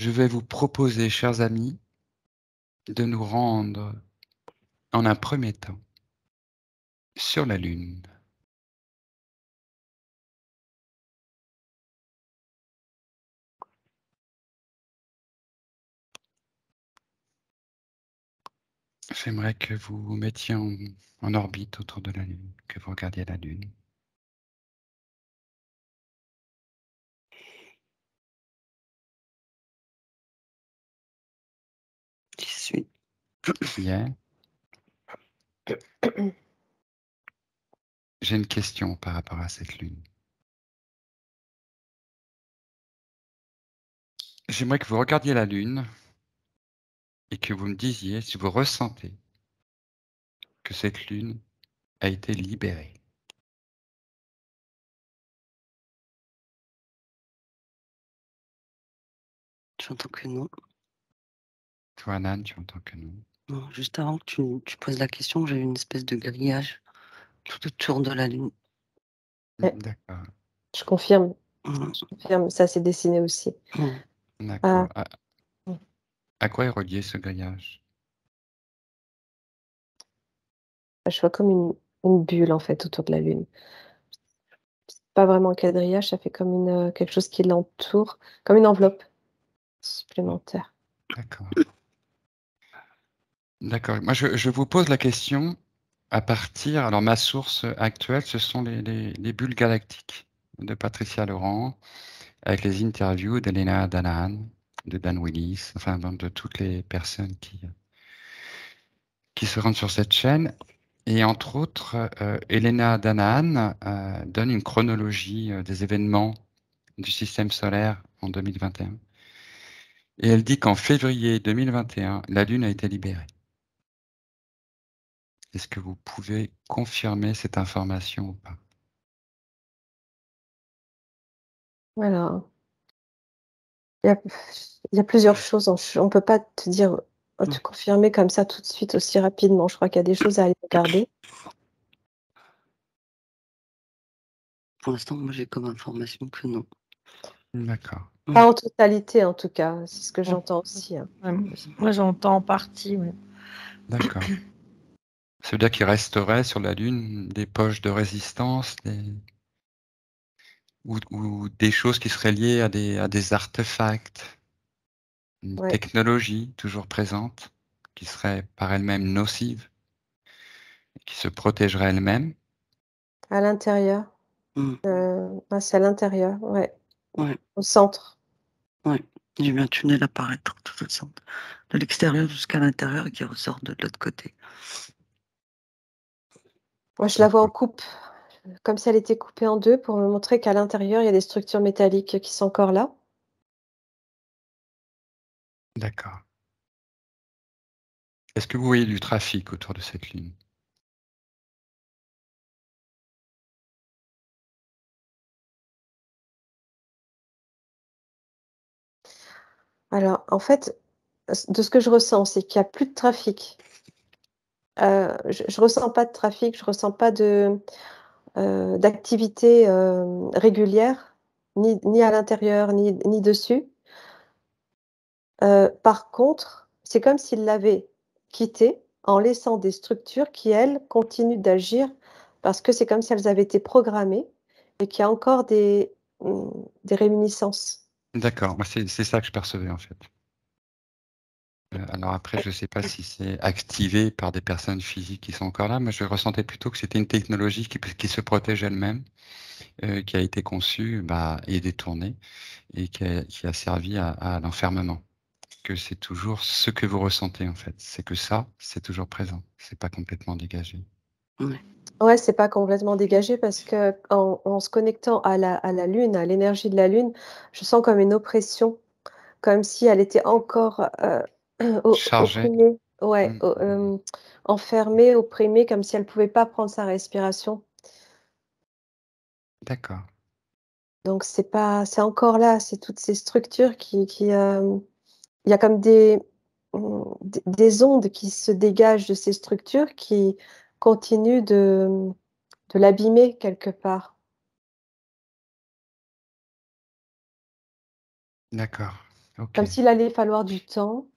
je vais vous proposer, chers amis, de nous rendre, en un premier temps, sur la Lune. J'aimerais que vous vous mettiez en orbite autour de la Lune, que vous regardiez la Lune. J'y suis. Bien. J'ai une question par rapport à cette Lune. J'aimerais que vous regardiez la Lune et que vous me disiez si vous ressentez que cette Lune a été libérée. J'entends que non. Toi, Nan, tu entends que non. Non, juste avant que tu poses la question, j'ai eu une espèce de grillage tout autour de la Lune. Ouais. D'accord. Je confirme, Mmh. je confirme, ça s'est dessiné aussi. Mmh. D'accord. Mm. À quoi est relié ce grillage? Je vois comme une bulle en fait autour de la Lune. C'est pas vraiment un quadrillage, ça fait comme quelque chose qui l'entoure, comme une enveloppe supplémentaire. D'accord. D'accord. Moi, je vous pose la question à partir. Alors, ma source actuelle, ce sont les bulles galactiques de Patricia Laurent, avec les interviews d'Elena Danaan, de Dan Willis, enfin, de toutes les personnes qui se rendent sur cette chaîne. Et entre autres, Elena Danaan donne une chronologie des événements du système solaire en 2021. Et elle dit qu'en février 2021, la Lune a été libérée. Est-ce que vous pouvez confirmer cette information ou pas? Voilà. Il y a plusieurs choses. On ne peut pas te dire, te confirmer comme ça tout de suite aussi rapidement. Je crois qu'il y a des choses à aller regarder. Pour l'instant, moi, j'ai comme information que non. D'accord. Pas en totalité, en tout cas. C'est ce que j'entends aussi. Hein. Ouais, moi, j'entends en partie. Ouais. D'accord. Ça veut dire qu'il resterait sur la Lune des poches de résistance, ou des choses qui seraient liées à des artefacts, une Ouais. technologie toujours présente, qui serait par elle-même nocive, qui se protégerait elle-même. À l'intérieur. C'est à l'intérieur, ouais. Ouais. Au centre. Ouais. J'ai vu un tunnel apparaître tout au centre, de l'extérieur jusqu'à l'intérieur et qui ressort de l'autre côté. Moi, je la vois en coupe, comme si elle était coupée en deux pour me montrer qu'à l'intérieur, il y a des structures métalliques qui sont encore là. D'accord. Est-ce que vous voyez du trafic autour de cette Lune? Alors, en fait, de ce que je ressens, c'est qu'il y a plus de trafic. Je ressens pas de trafic, je ressens pas d'activité, régulière, ni à l'intérieur, ni dessus. Par contre, c'est comme s'ils l'avaient quittée en laissant des structures qui, elles, continuent d'agir parce que c'est comme si elles avaient été programmées et qu'il y a encore des réminiscences. D'accord. Moi, c'est ça que je percevais, en fait. Alors après, je ne sais pas si c'est activé par des personnes physiques qui sont encore là. Moi, je ressentais plutôt que c'était une technologie qui se protège elle-même, qui a été conçue et détournée, et qui a servi à l'enfermement. Que c'est toujours ce que vous ressentez, en fait. C'est que ça, c'est toujours présent. C'est pas complètement dégagé. Ouais, c'est pas complètement dégagé parce qu'en se connectant à la Lune, à l'énergie de la Lune, je sens comme une oppression, comme si elle était encore, Chargé. opprimée, ouais, Mmh. enfermée, opprimée, comme si elle pouvait pas prendre sa respiration. D'accord. Donc c'est encore là, c'est toutes ces structures il y a comme des ondes qui se dégagent de ces structures qui continuent de l'abîmer quelque part. D'accord. OK. Comme s'il allait falloir du temps,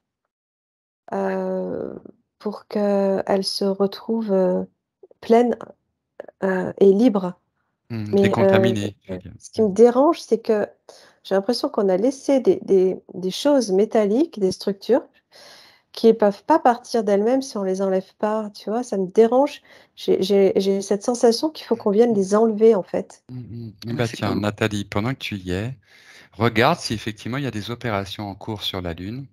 heu, pour qu'elle se retrouve, pleine, et libre. Mais, Décontaminé, je veux dire. ce qui me dérange, c'est que j'ai l'impression qu'on a laissé des choses métalliques, des structures qui peuvent pas partir d'elles-mêmes si on les enlève pas, tu vois? Ça me dérange. J'ai cette sensation qu'il faut qu'on vienne les enlever, en fait. Eh ben, C'est tiens, comme Nathalie, pendant que tu y es, regarde si effectivement il y a des opérations en cours sur la Lune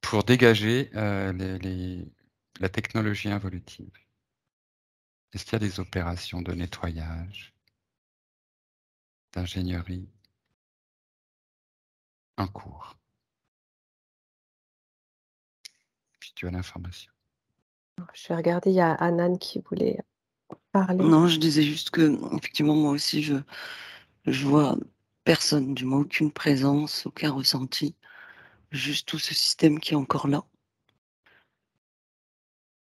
pour dégager, la technologie involutive. Est-ce qu'il y a des opérations de nettoyage, d'ingénierie en cours? Si tu as l'information. Je vais regarder, il y a Anan qui voulait parler. non, je disais juste que effectivement moi aussi je vois personne, du moins aucune présence, aucun ressenti, juste tout ce système qui est encore là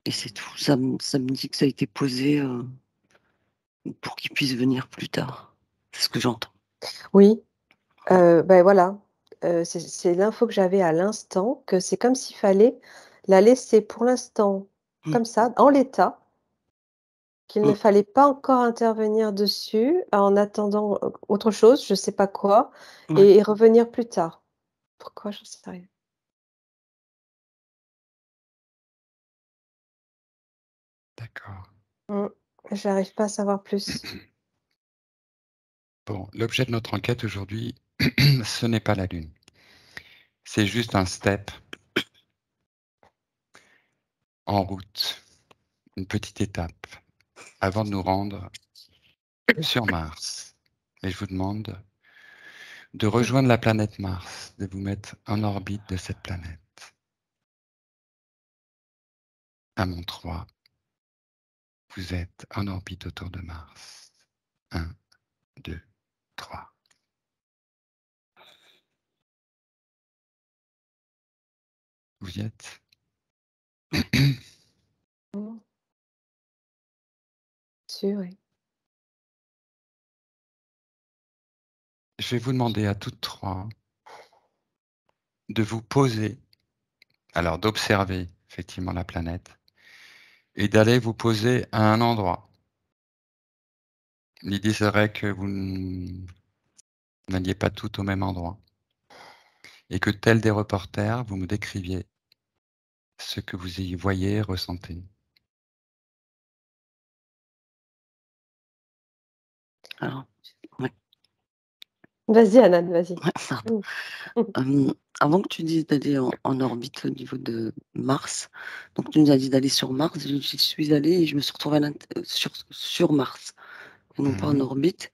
et c'est tout. Ça me dit que ça a été posé, pour qu'il puisse venir plus tard. C'est ce que j'entends. Oui, voilà, c'est l'info que j'avais à l'instant, que c'est comme s'il fallait la laisser pour l'instant Mmh. comme ça, en l'état, qu'il ne Mmh. fallait pas encore intervenir dessus en attendant, autre chose, je sais pas quoi, Ouais. et revenir plus tard. Pourquoi? J'en sais rien. D'accord. Mmh. J'arrive pas à savoir plus. Bon, l'objet de notre enquête aujourd'hui, ce n'est pas la Lune. C'est juste un step en route, une petite étape avant de nous rendre sur Mars. Et je vous demande de rejoindre la planète Mars, de vous mettre en orbite de cette planète. À mon 3, vous êtes en orbite autour de Mars. 1, 2, 3. Vous y êtes? Mmh. Sûr, oui. Je vais vous demander à toutes 3 de vous poser, alors d'observer effectivement la planète et d'aller vous poser à un endroit. L'idée serait que vous n'alliez pas toutes au même endroit et que tel des reporters, vous me décriviez ce que vous y voyez, ressentez. Alors, ouais, Vas-y Anan, vas-y. ouais, pardon. Mmh. Avant que tu dises d'aller en orbite au niveau de Mars, donc tu nous as dit d'aller sur Mars, j'y suis allée et je me suis retrouvée sur Mars et non pas en Mmh. orbite.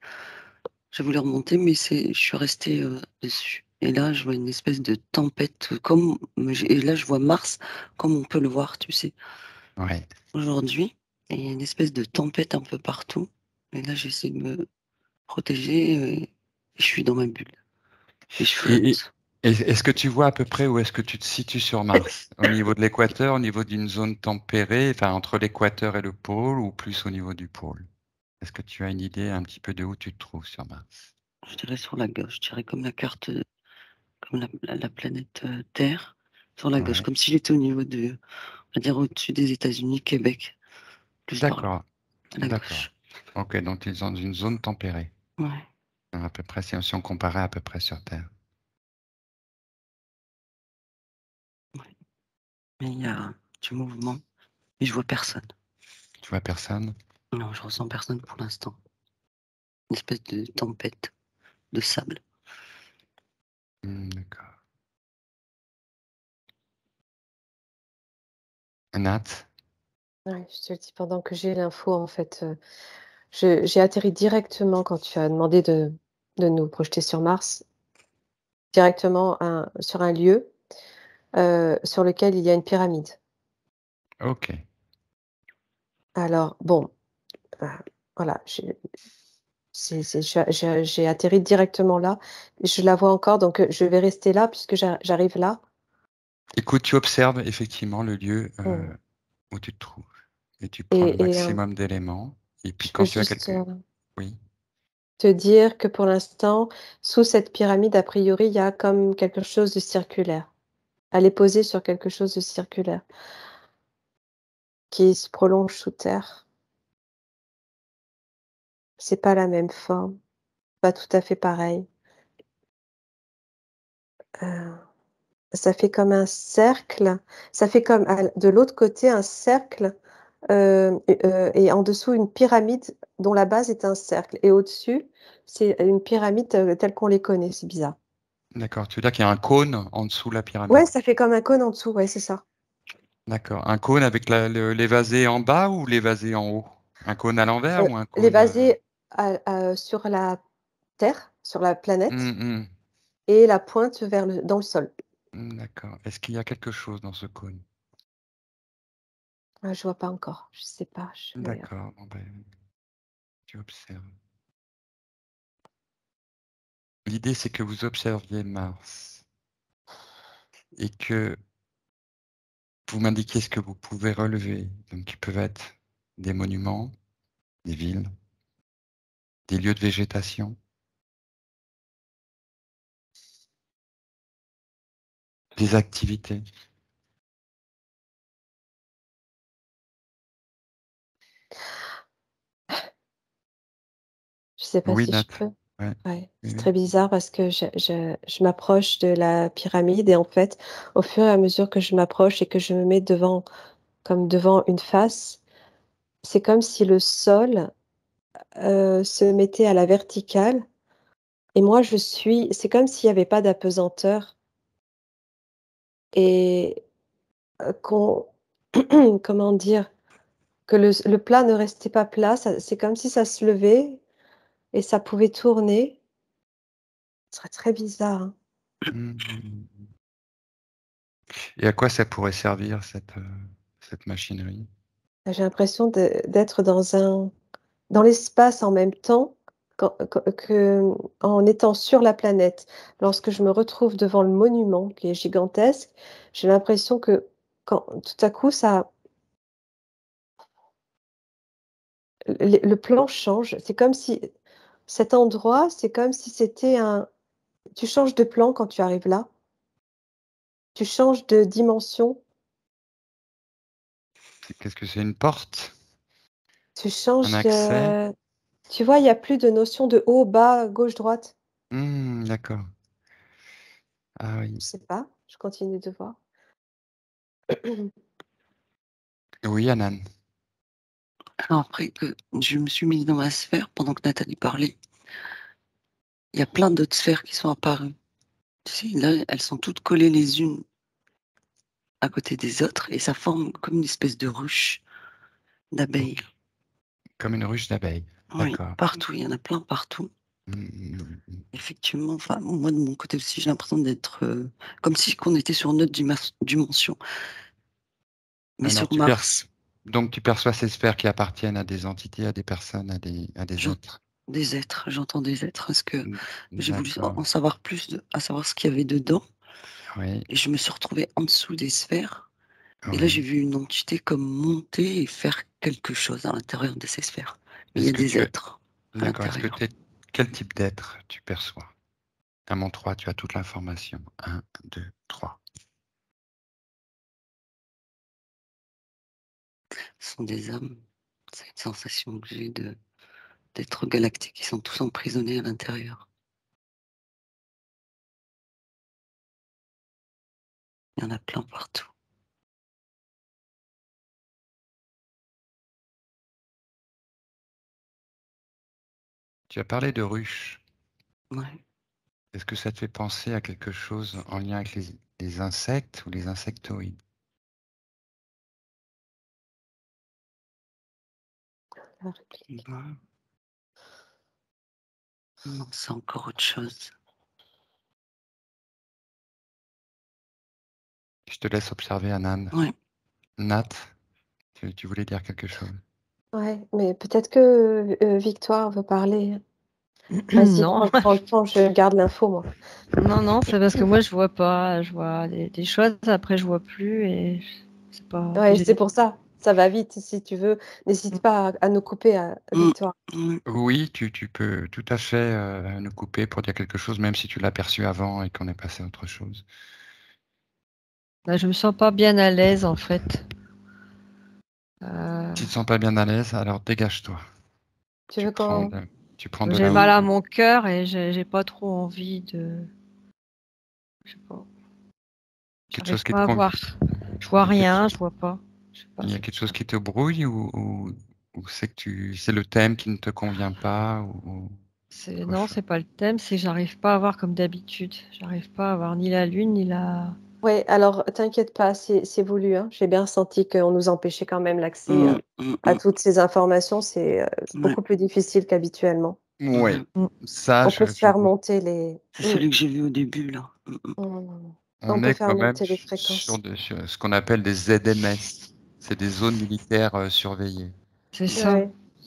J'ai voulu remonter mais je suis restée, dessus et là, je vois une espèce de tempête, et là, je vois Mars comme on peut le voir, tu sais, Ouais. aujourd'hui et il y a une espèce de tempête un peu partout et là, j'essaie de me protéger, et je suis dans ma bulle et je Et flotte. est-ce que tu vois à peu près où est-ce que tu te situes sur Mars? Au niveau de l'équateur, au niveau d'une zone tempérée, enfin entre l'équateur et le pôle ou plus au niveau du pôle? Est-ce que tu as une idée un petit peu de où tu te trouves sur Mars? Je dirais sur la gauche, je dirais comme la carte, comme la planète, Terre, sur la gauche, Ouais. comme si j'étais au niveau on va dire au-dessus des États-Unis, Québec, plus par là, D'accord, à la d'accord. gauche. OK, donc tu es dans une zone tempérée, Ouais, à peu près si on comparait à peu près sur Terre. ouais, mais il y a du mouvement, mais je vois personne. Tu vois personne? Non, je ressens personne pour l'instant. Une espèce de tempête de sable. D'accord. Nat? Ouais, je te le dis pendant que j'ai l'info, en fait, j'ai atterri directement quand tu as demandé de nous projeter sur Mars, directement sur un lieu, sur lequel il y a une pyramide. OK. Alors bon, heu, voilà, j'ai atterri directement là. Je la vois encore, donc je vais rester là puisque j'arrive là. Écoute, tu observes effectivement le lieu, Mmh. où tu te trouves et tu prends le et maximum d'éléments et puis je peux quand tu as juste, quelque oui? te dire que pour l'instant, sous cette pyramide, a priori, il y a comme quelque chose de circulaire. Elle est posée sur quelque chose de circulaire qui se prolonge sous terre. C'est pas la même forme, pas tout à fait pareil. Ça fait comme un cercle, ça fait comme de l'autre côté un cercle, et en dessous une pyramide dont la base est un cercle et au-dessus, c'est une pyramide, telle qu'on les connaît, c'est bizarre. D'accord. Tu veux dire qu'il y a un cône en dessous de la pyramide? Ouais, ça fait comme un cône en dessous, ouais, c'est ça. D'accord. Un cône avec l'évasé en bas ou l'évasé en haut? Un cône à l'envers ou un Les cône basés sur la terre, sur la planète Mmh. et la pointe dans le sol. D'accord. Est-ce qu'il y a quelque chose dans ce cône? Ah, je vois pas encore, je sais pas, D'accord. Bon, ben, tu observes. L'idée, c'est que vous observiez Mars et que vous m'indiquiez ce que vous pouvez relever. Donc, qui peuvent être des monuments, des villes, des lieux de végétation, des activités. Je sais pas Oui, si je Nat. peux. Ouais. Ouais, c'est Oui, très bizarre parce que je m'approche de la pyramide et en fait, au fur et à mesure que je m'approche et que je me mets comme devant une face, c'est comme si le sol, se mettait à la verticale et moi c'est comme s'il y avait pas d'apesanteur et qu'on comment dire? Que le plat ne restait pas plat, c'est comme si ça se levait et ça pouvait tourner. Ce serait très bizarre, hein. Mmh. Et à quoi ça pourrait servir cette machinerie? J'ai l'impression d'être dans l'espace en même temps en étant sur la planète. Lorsque je me retrouve devant le monument qui est gigantesque, j'ai l'impression que quand tout à coup le plan change. C'est comme si cet endroit, c'est comme si c'était tu changes de plan quand tu arrives là. Tu changes de dimension, Qu'est-ce que c'est, une porte? tu Un changes accès? tu vois, il y a plus de notion de haut, bas, gauche, droite. D'accord. Ah Je oui. sais pas, je continue de voir. Oui, Anan. Alors après que je me suis mise dans ma sphère pendant que Nathalie parlait, il y a plein d'autres sphères qui sont apparues. Tu sais, là, elles sont toutes collées les unes à côté des autres et ça forme comme une espèce de ruche d'abeilles. Comme une ruche d'abeilles. Oui, D'accord. partout, il y en a plein partout. Effectivement, enfin, moi de mon côté aussi, j'ai l'impression d'être comme si qu'on était sur une autre dimension, mais Alors, sur Mars. donc tu perçois ces sphères qui appartiennent à des entités, à des personnes, à des J'en- êtres. Des êtres, j'entends des êtres, parce que j'ai voulu D'accord. en savoir plus, à savoir ce qu'il y avait dedans, Oui, et je me suis retrouvée en dessous des sphères, et là j'ai oui. vu une entité comme monter et faire quelque chose à l'intérieur de ces sphères. Mais il y Est-ce a que des tu es... êtres à D'accord. l'intérieur. Quel type d'être tu perçois? À mon 3, tu as toute l'information. 1, 2, 3. Ce sont des âmes, c'est une sensation que j'ai d'êtres galactiques qui sont tous emprisonnés à l'intérieur. Il y en a plein partout. Tu as parlé de ruches. Ouais. Est-ce que ça te fait penser à quelque chose en lien avec les insectes ou les insectoïdes? La réplique. Ouais. Non, c'est encore autre chose. Je te laisse observer, Anan. Ouais. Nat, tu voulais dire quelque chose? Ouais, mais peut-être que, Victoire veut parler. Vas-y, Non, prends le temps, je garde l'info moi. non, c'est parce que moi je vois pas, je vois des choses, après je vois plus et c'est pas. Ouais, c'est pour ça. Ça va vite si tu veux. N'hésite pas à nous couper, Mm. Victoire. Oui, tu peux tout à fait nous couper pour dire quelque chose, même si tu l'as perçu avant et qu'on est passé à autre chose. Bah, je me sens pas bien à l'aise en fait. Tu te sens pas bien à l'aise, alors dégage-toi. Tu veux qu'on... Tu prends de J'ai la mal à mon cœur et j'ai pas trop envie de. Je sais pas. quelque J'arrive chose qui te pas à convient. voir. Je vois rien, je vois pas. Je sais pas. Il y a quelque chose qui te brouille ou c'est que c'est le thème qui ne te convient pas ou Non, c'est pas le thème, c'est que j'arrive pas à voir comme d'habitude. J'arrive pas à voir ni la lune ni la. Oui, alors t'inquiète pas, c'est voulu. Hein. J'ai bien senti qu'on nous empêchait quand même l'accès à toutes ces informations. C'est beaucoup plus difficile qu'habituellement. Oui, Mm. ça, On peut faire monter les... C'est celui que j'ai vu au début, là. On on peut est faire quand même monter les sur fréquences. sur ce qu'on appelle des ZMS. C'est des zones militaires surveillées. C'est ça.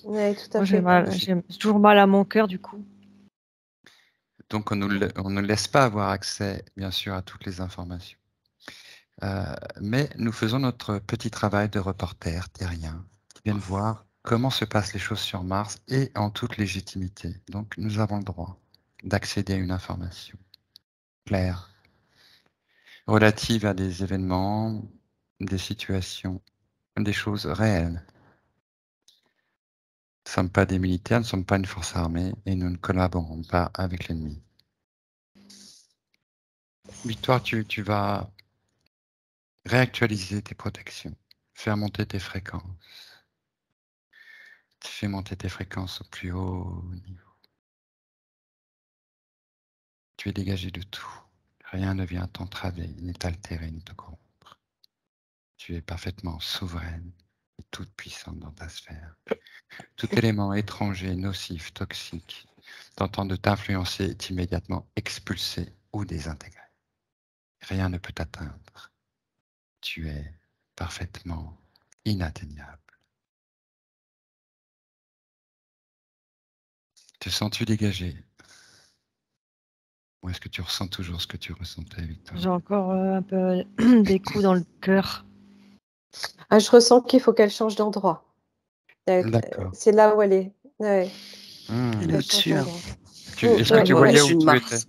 Oui, tout à Moi, fait. j'ai toujours mal à mon cœur du coup. Donc, on ne laisse pas avoir accès, bien sûr, à toutes les informations. Mais nous faisons notre petit travail de reporter terrien qui viennent voir comment se passent les choses sur Mars et en toute légitimité. Donc, nous avons le droit d'accéder à une information claire, relative à des événements, des situations, des choses réelles. Nous ne sommes pas des militaires, nous ne sommes pas une force armée et nous ne collaborons pas avec l'ennemi. Victoire, tu vas réactualiser tes protections, faire monter tes fréquences. Fais monter tes fréquences au plus haut niveau. Tu es dégagé de tout. Rien ne vient t'entraver, ni t'altérer, ni te corrompre. Tu es parfaitement souveraine et toute puissante dans ta sphère. Tout élément étranger, nocif, toxique, tentant de t'influencer est immédiatement expulsé ou désintégré. Rien ne peut t'atteindre. Tu es parfaitement inatteignable. Te sens-tu dégagé? Ou est-ce que tu ressens toujours ce que tu ressentais, Victor? J'ai encore un peu des coups dans le cœur. Ah, je ressens qu'il faut qu'elle change d'endroit. D'accord. C'est là où elle est. Ouais. Elle est au-dessus. Est-ce que tu voyais où tu étais?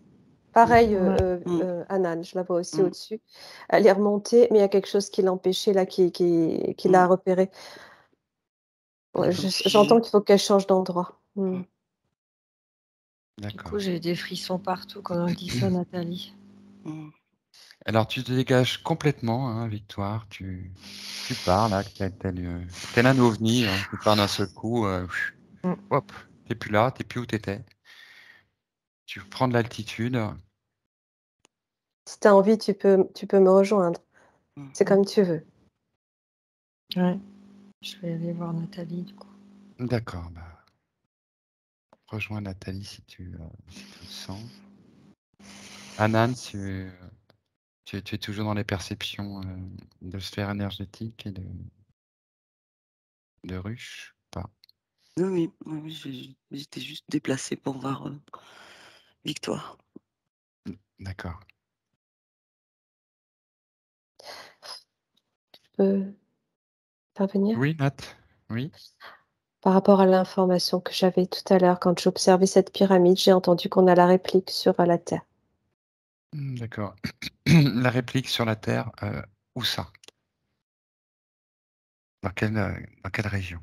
Pareil, Ouais. Anan, je la vois aussi au-dessus. Elle est remontée, mais il y a quelque chose qui l'empêchait là, qui l'a repérée. Ouais, j'entends qu'il faut qu'elle change d'endroit. Du coup, j'ai des frissons partout quand on dit ça, Nathalie. Alors, tu te dégages complètement, hein, Victoire. Tu pars là, tel un ovni, hein, tu pars d'un seul coup. Hop, t'es plus là, t'es plus où t'étais. Tu prends de l'altitude. Si tu as envie, tu peux me rejoindre. C'est comme tu veux. Ouais. Je vais aller voir Nathalie, du coup. D'accord. Bah, rejoins Nathalie si tu le sens. Anan, tu es toujours dans les perceptions de sphère énergétique et de ruche? Pas. Oui, j'étais juste déplacée pour voir Victoire. D'accord. Tu peux intervenir? Oui, Nat. Oui. Par rapport à l'information que j'avais tout à l'heure, quand j'observais cette pyramide, j'ai entendu qu'on a la réplique sur la Terre. D'accord. La réplique sur la Terre, où ça? Dans quelle région?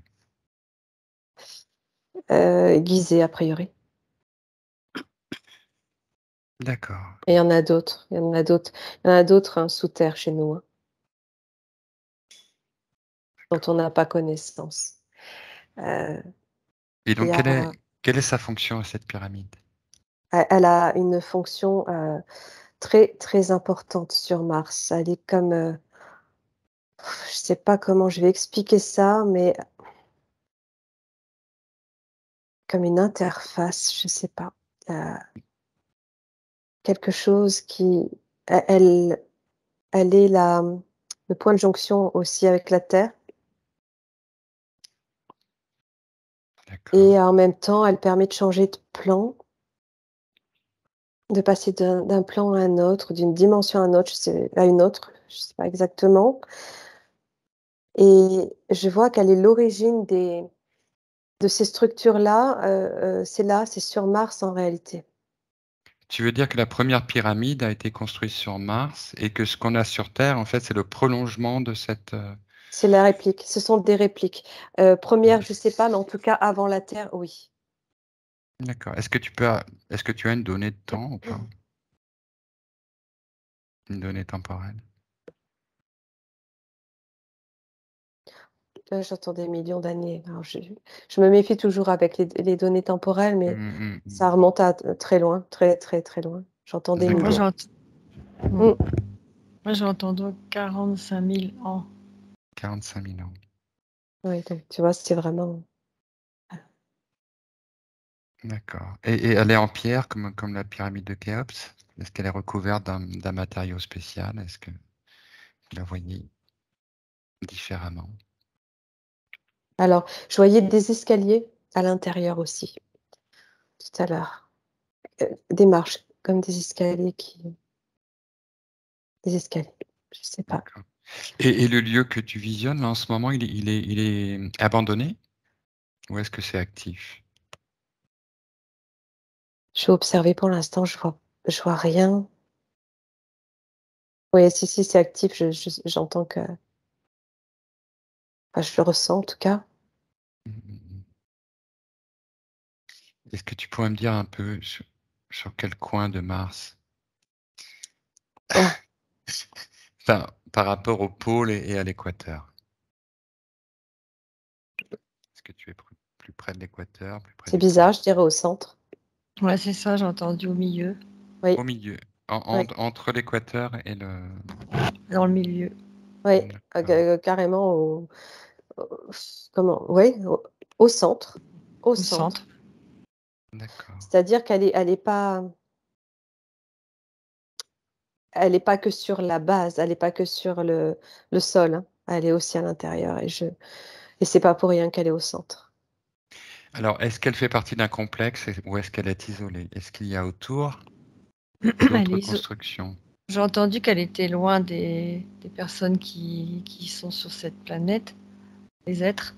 Gizeh, a priori. D'accord. Et il y en a d'autres. Il y en a d'autres. Il y en a d'autres sous terre chez nous, dont on n'a pas connaissance. Et donc, Il y a- quelle est sa fonction à cette pyramide? Elle a une fonction très, très importante sur Mars. Elle est comme... je ne sais pas comment je vais expliquer ça, mais comme une interface, je ne sais pas. Quelque chose qui... Elle, elle est le point de jonction aussi avec la Terre. D'accord. Et en même temps, elle permet de changer de plan, de passer d'un plan à un autre, d'une dimension à une autre, je sais pas exactement. Et je vois quelle est l'origine de ces structures-là. C'est sur Mars en réalité. Tu veux dire que la première pyramide a été construite sur Mars et que ce qu'on a sur Terre, en fait, c'est le prolongement de cette... C'est la réplique. Ce sont des répliques. Première, je ne sais pas, mais en tout cas, avant la Terre, oui. D'accord. Est-ce que tu as une donnée de temps ou pas? Une donnée temporelle? J'entends des millions d'années. Alors, je me méfie toujours avec les données temporelles, mais ça remonte à très loin, très, très, très loin. J'entends des D'accord. millions. Moi, j'ai entendu 45 000 ans. 45 000 ans. Oui, donc tu vois, c'est vraiment. D'accord. Et elle est en pierre comme la pyramide de Khéops? Est-ce qu'elle est recouverte d'un matériau spécial? Est-ce que vous la voyez différemment? Alors, je voyais des escaliers à l'intérieur aussi, tout à l'heure. Des marches, comme des escaliers Des escaliers, je ne sais pas. D'accord. Et le lieu que tu visionnes là, en ce moment, il est abandonné? Ou est-ce que c'est actif? Je vais observer pour l'instant, je vois rien. Oui, si, c'est actif, j'entends que. Enfin, je le ressens en tout cas. Est-ce que tu pourrais me dire un peu sur quel coin de Mars? Ah. Enfin, par rapport au pôle et à l'équateur. Est-ce que tu es plus près de l'équateur, plus près C'est du pôle? bizarre, je dirais au centre. Ouais, c'est ça, j'ai entendu au milieu. Oui, Au milieu, oui, entre l'équateur et le... Dans le milieu. oui, D'accord. carrément comment? Oui, au centre. Au Au centre. centre. D'accord. C'est-à-dire elle est pas que sur la base, elle est pas que sur le sol, hein. Elle est aussi à l'intérieur et c'est pas pour rien qu'elle est au centre. Alors, est-ce qu'elle fait partie d'un complexe ou est-ce qu'elle est isolée? Est-ce qu'il y a autour Elle d'autres est constructions? J'ai entendu qu'elle était loin des personnes qui sont sur cette planète, les êtres.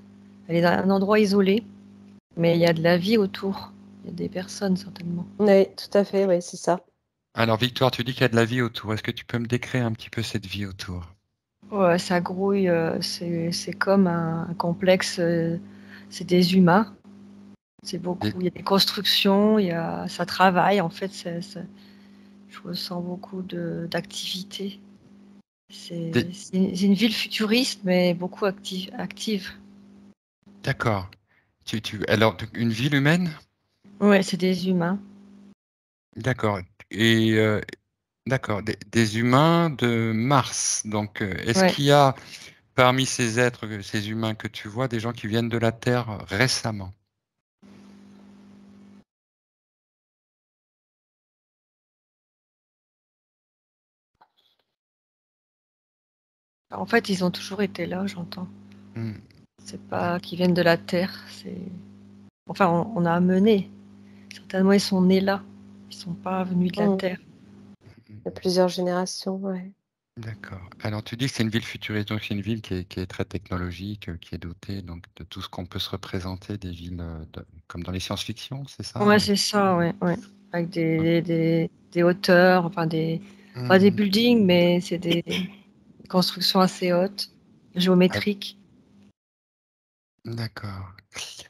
Elle est dans un endroit isolé, mais il y a de la vie autour. Il y a des personnes, certainement. Oui, tout à fait, oui, c'est ça. Alors, Victoire, tu dis qu'il y a de la vie autour. Est-ce que tu peux me décrire un petit peu cette vie autour? Ouais, ça grouille, c'est comme un complexe, c'est des humains. C'est beaucoup. Il y a des constructions, ça travaille. En fait, je ressens beaucoup d'activité. C'est une ville futuriste, mais beaucoup active. D'accord. Alors, une ville humaine? Ouais, c'est des humains. D'accord. Et d'accord, des humains de Mars. Donc, est-ce Ouais. qu'il y a parmi ces êtres, ces humains que tu vois, des gens qui viennent de la Terre récemment? En fait, ils ont toujours été là, j'entends. Hmm. C'est pas qu'ils viennent de la Terre. Enfin, on a amené. Certainement, ils sont nés là. Ils sont pas venus de la Terre. Il y a plusieurs générations, ouais. D'accord. Alors, tu dis que c'est une ville futuriste, donc c'est une ville qui est très technologique, qui est dotée donc, de tout ce qu'on peut se représenter des villes comme dans les science-fiction, c'est ça? Ouais, c'est ça, ouais. Avec des hauteurs, enfin pas des Hmm. buildings, mais c'est des constructions assez hautes, Ah, géométriques. d'accord.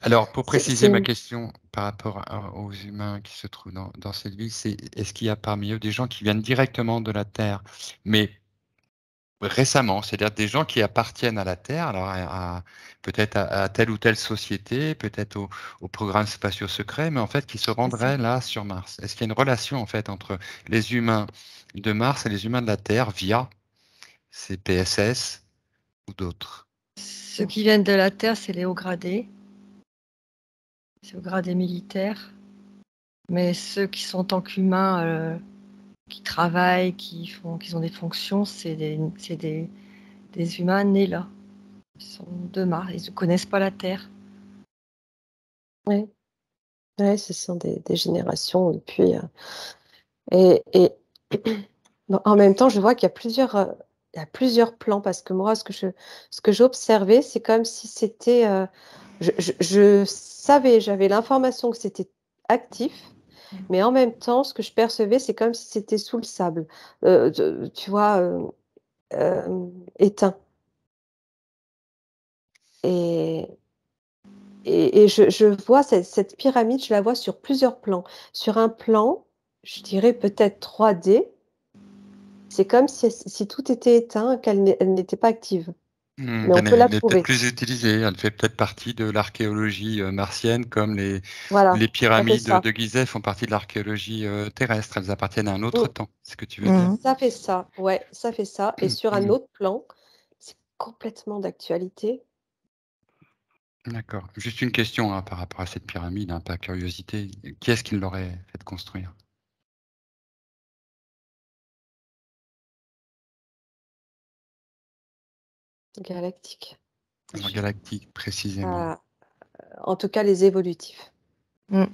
Alors, pour C'est préciser ma une- question par rapport aux humains qui se trouvent dans cette ville, c'est est-ce qu'il y a parmi eux des gens qui viennent directement de la Terre, mais récemment, c'est-à-dire des gens qui appartiennent à la Terre, alors peut-être à telle ou telle société, peut-être au programme spatiaux secrets, mais en fait qui se rendraient là sur Mars. Est-ce qu'il y a une relation en fait entre les humains de Mars et les humains de la Terre via ces PSS ou d'autres? Ceux qui viennent de la Terre, c'est les hauts gradés. C'est hauts gradés militaires. Mais ceux qui sont en tant qu'humains, qui travaillent, qui ont des fonctions, c'est des humains nés là. Ils sont de Mars, ils ne connaissent pas la Terre. Ouais, ouais, ce sont des générations. Et puis, et bon, en même temps, je vois qu'il y a plusieurs. il y a plusieurs plans parce que moi, ce que j'observais, c'est comme si c'était, je savais, j'avais l'information que c'était actif, mais en même temps, ce que je percevais, c'est comme si c'était sous le sable, tu vois, éteint. Et je vois cette pyramide, je la vois sur plusieurs plans. Sur un plan, je dirais peut-être 3D, c'est comme si tout était éteint, elle n'était pas active, mais on peut la Elle est peut-être trouver. plus utilisée. Elle fait peut-être partie de l'archéologie martienne, comme les Voilà, ça fait pyramides ça. de Gizeh font partie de l'archéologie terrestre. Elles appartiennent à un autre Mmh, temps. C'est ce que tu veux dire? ça fait ça, ouais, ça fait ça et sur un Mmh. autre plan, c'est complètement d'actualité. D'accord. Juste une question hein, par rapport à cette pyramide, hein, par curiosité. Qui est-ce qui l'aurait fait construire? Galactique. Alors, galactique, précisément. Ah, en tout cas, les évolutifs.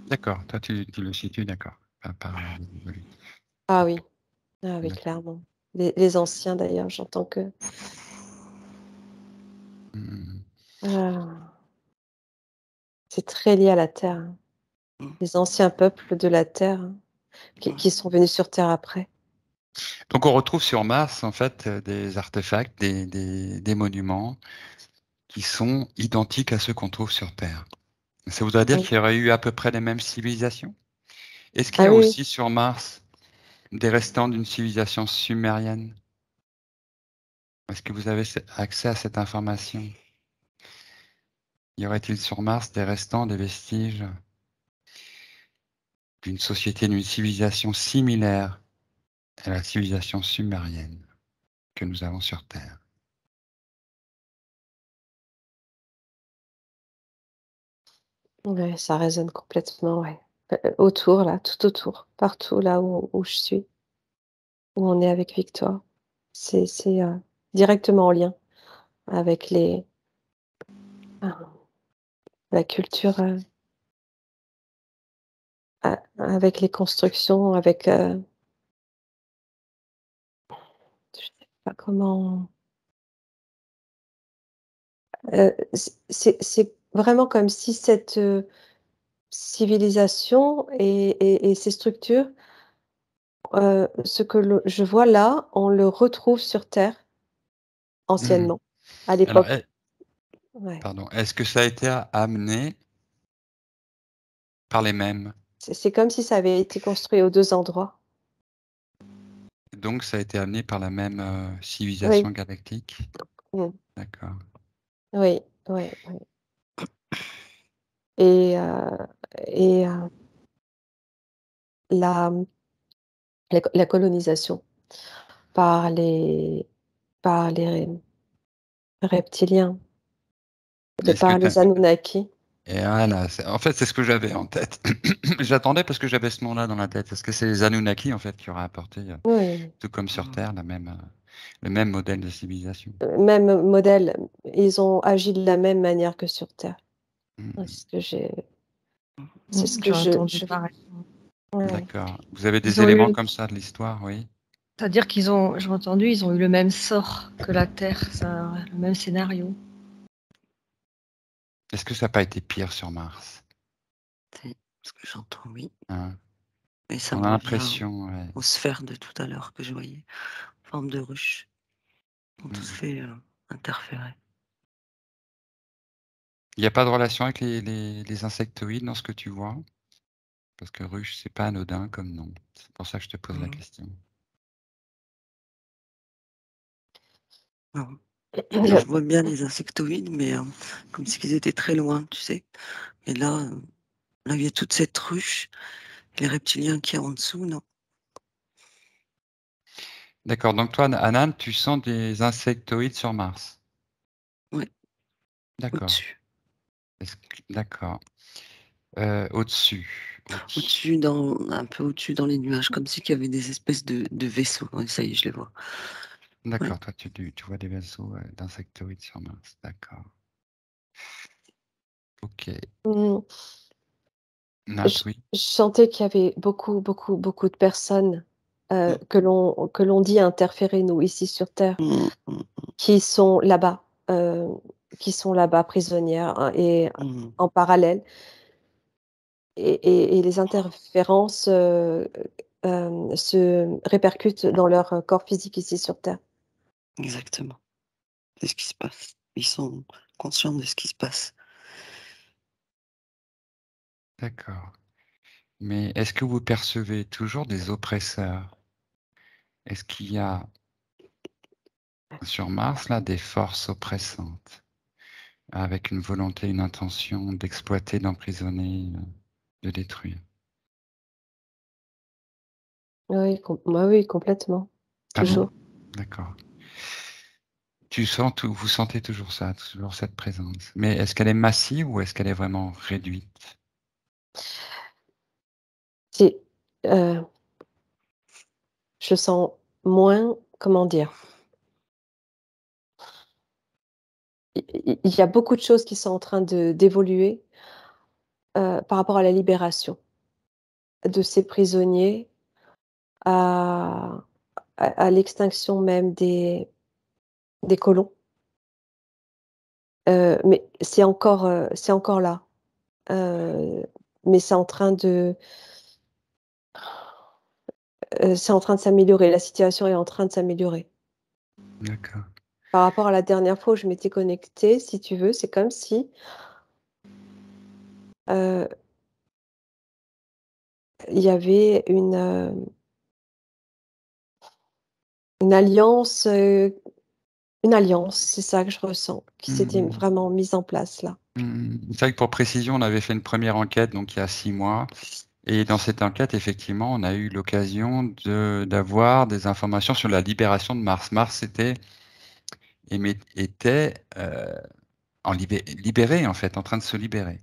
D'accord. Toi, tu le situes, d'accord. Oui. Ah oui, ah oui, D'accord. clairement. Les anciens d'ailleurs, j'entends que Mmh. c'est très lié à la Terre, hein. Mmh. Les anciens peuples de la Terre, hein, qui sont venus sur Terre après. Donc, on retrouve sur Mars, en fait, des artefacts, des monuments qui sont identiques à ceux qu'on trouve sur Terre. Ça voudrait dire Oui. qu'il y aurait eu à peu près les mêmes civilisations? Est-ce qu'il y Ah a oui, oui. aussi sur Mars des restants d'une civilisation sumérienne? Est-ce que vous avez accès à cette information? Y aurait-il sur Mars des restants, des vestiges d'une société, d'une civilisation similaire à la civilisation sumérienne que nous avons sur Terre? Ouais, ça résonne complètement, ouais. Autour là, tout autour, partout là où je suis, où on est avec Victoire. C'est, directement en lien avec ah, la culture, avec les constructions, avec, je sais pas comment, c'est vraiment comme si cette, civilisation et ces structures, ce que je vois là, on le retrouve sur terre Mmh. anciennement, à Alors, l'époque. Ouais. pardon, est-ce que ça a été amené par les mêmes? C'est comme si ça avait été construit aux 2 endroits. Donc, ça a été amené par la même civilisation Oui. galactique? Mmh. D'accord. Oui, oui, oui et et la la colonisation par les reptiliens, Est-ce que par tu les Anunnaki. Et voilà, en fait, c'est ce que j'avais en tête. J'attendais parce que j'avais ce nom-là dans la tête. Est-ce que c'est les Anunnaki, en fait, qui auraient apporté, Oui, tout comme sur Terre, le même modèle de civilisation? même modèle, ils ont agi de la même manière que sur terre. Ouais, Mmh. c'est ce que J'ai entendu je pareil. ouais. D'accord. Vous avez Ils des ont éléments eu, comme ça de l'histoire, oui? c'est-à-dire j'ai entendu, ils ont eu le même sort que la Terre, le même scénario. Est-ce que ça n'a pas été pire sur Mars? C'est ce que j'entends, oui. Hein? Et ça On me a revient l'impression, ouais. aux sphères de tout à l'heure que je voyais, en forme de ruche, ont tous Mmh. fait interférer. Il n'y a pas de relation avec les insectoïdes dans ce que tu vois? Parce que ruche, c'est pas anodin comme nom. C'est pour ça que je te pose la Mmh. question. Non. Je vois bien les insectoïdes, mais comme si ils étaient très loin, tu sais. Et là, il y a toute cette ruche, les reptiliens qu'il y a en dessous, non? D'accord, donc toi, Anan, tu sens des insectoïdes sur Mars? Ouais, D'accord. au-dessus. D'accord. Au-dessus. Au-dessus, un peu au-dessus dans les nuages, comme si qu'il y avait des espèces de vaisseaux. Ouais, ça y est, je les vois. Ouais. D'accord, toi, tu vois des vaisseaux d'insectoïdes sur Mars. D'accord. Ok. Mmh, Nat, oui. je sentais qu'il y avait beaucoup, beaucoup, beaucoup de personnes, que l'on dit interférer, nous, ici sur Terre, Mm, mm, qui sont là-bas, prisonnières, hein, et mm. en parallèle. Et les interférences se répercutent dans leur corps physique ici sur Terre. Exactement. C'est ce qui se passe. Ils sont conscients de ce qui se passe. D'accord. Mais est-ce que vous percevez toujours des oppresseurs? Est-ce qu'il y a sur Mars là des forces oppressantes avec une volonté, une intention d'exploiter, d'emprisonner, de détruire? Oui, oui, complètement, Ah bon? toujours. D'accord. Vous sentez toujours ça, toujours cette présence. Mais est-ce qu'elle est massive ou est-ce qu'elle est vraiment réduite? C'est, je sens moins, comment dire? Il y a beaucoup de choses qui sont en train d'évoluer, par rapport à la libération de ces prisonniers, à l'extinction même des colons. Mais c'est encore là. Heu, mais c'est en train de s'améliorer. La situation est en train de s'améliorer. D'accord. Par rapport à la dernière fois où je m'étais connectée, si tu veux, c'est comme si, heu, il y avait une alliance, une alliance, c'est ça que je ressens, qui s'était Mmh. vraiment mise en place là. C'est vrai que pour précision, on avait fait une première enquête, donc il y a 6 mois. Et dans cette enquête, effectivement, on a eu l'occasion d'avoir des informations sur la libération de Mars. Mars était libéré, en fait, en train de se libérer.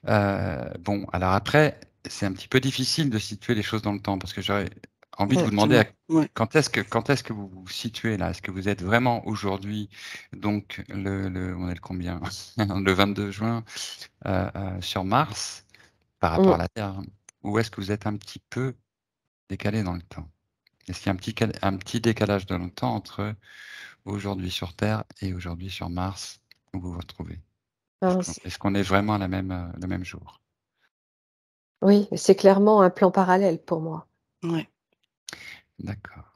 Bon, alors après, c'est un petit peu difficile de situer les choses dans le temps parce que j'aurais envie de vous demander Exactement. Ouais. quand est-ce que vous vous situez là? Est-ce que vous êtes vraiment aujourd'hui, donc on est le combien? Le 22 juin, sur Mars par rapport à Mmh. la Terre? Ou est-ce que vous êtes un petit peu décalé dans le temps? Est-ce qu'il y a un petit décalage dans le temps entre aujourd'hui sur Terre et aujourd'hui sur Mars où vous vous retrouvez? Ben, c Est-ce qu'on est vraiment à le même jour? Oui, c'est clairement un plan parallèle pour moi. Ouais. D'accord,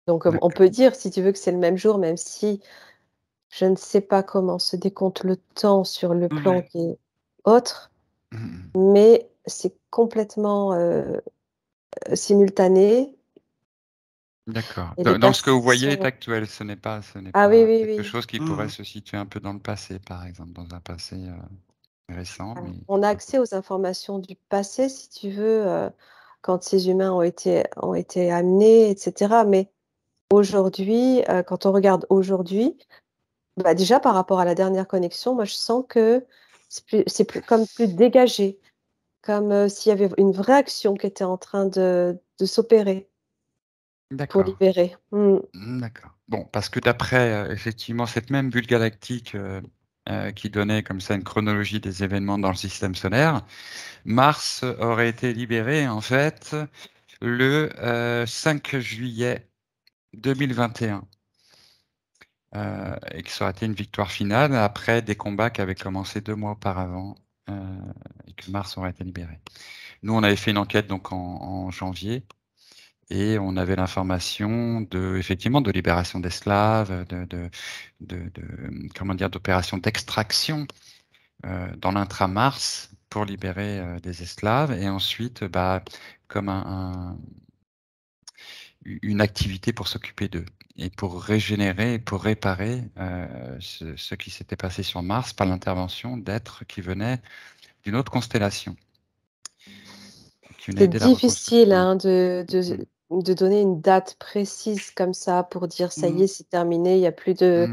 Donc, on d'accord. peut dire, si tu veux, que c'est le même jour, même si je ne sais pas comment se décompte le temps sur le plan Ouais. qui est autre, Mmh. mais c'est complètement, simultané, D'accord. et les Donc ce que vous personnes voyez est sont actuel, ce n'est ah oui, pas oui, quelque oui. chose qui pourrait Mmh. se situer un peu dans le passé, par exemple, dans un passé, récent, Ah, mais on a accès aux informations du passé, si tu veux, quand ces humains ont été amenés, et cetera, mais aujourd'hui, quand on regarde aujourd'hui, bah, déjà par rapport à la dernière connexion, moi je sens que c'est plus comme plus dégagé, comme, s'il y avait une vraie action qui était en train de s'opérer pour d'accord. libérer. Mmh. D'accord. Bon, parce que d'après, effectivement, cette même bulle galactique, qui donnait comme ça une chronologie des événements dans le système solaire, Mars aurait été libéré, en fait, le, 5 juillet 2021, et que ça aurait été une victoire finale après des combats qui avaient commencé 2 mois auparavant, heu, et que Mars aurait été libéré. Nous, on avait fait une enquête donc en janvier et on avait l'information effectivement de libération d'esclaves, comment dire? D'opérations d'extraction, dans l'intra-Mars pour libérer, des esclaves et ensuite, bah, comme une activité pour s'occuper d'eux et pour régénérer et pour réparer, ce qui s'était passé sur Mars par l'intervention d'êtres qui venaient d'une autre constellation, qui venaient C'est aider la difficile, reconstruction. hein, de Mmh. de de donner une date précise comme ça pour dire: «Ça y Mmh. est, c'est terminé, il y a plus de».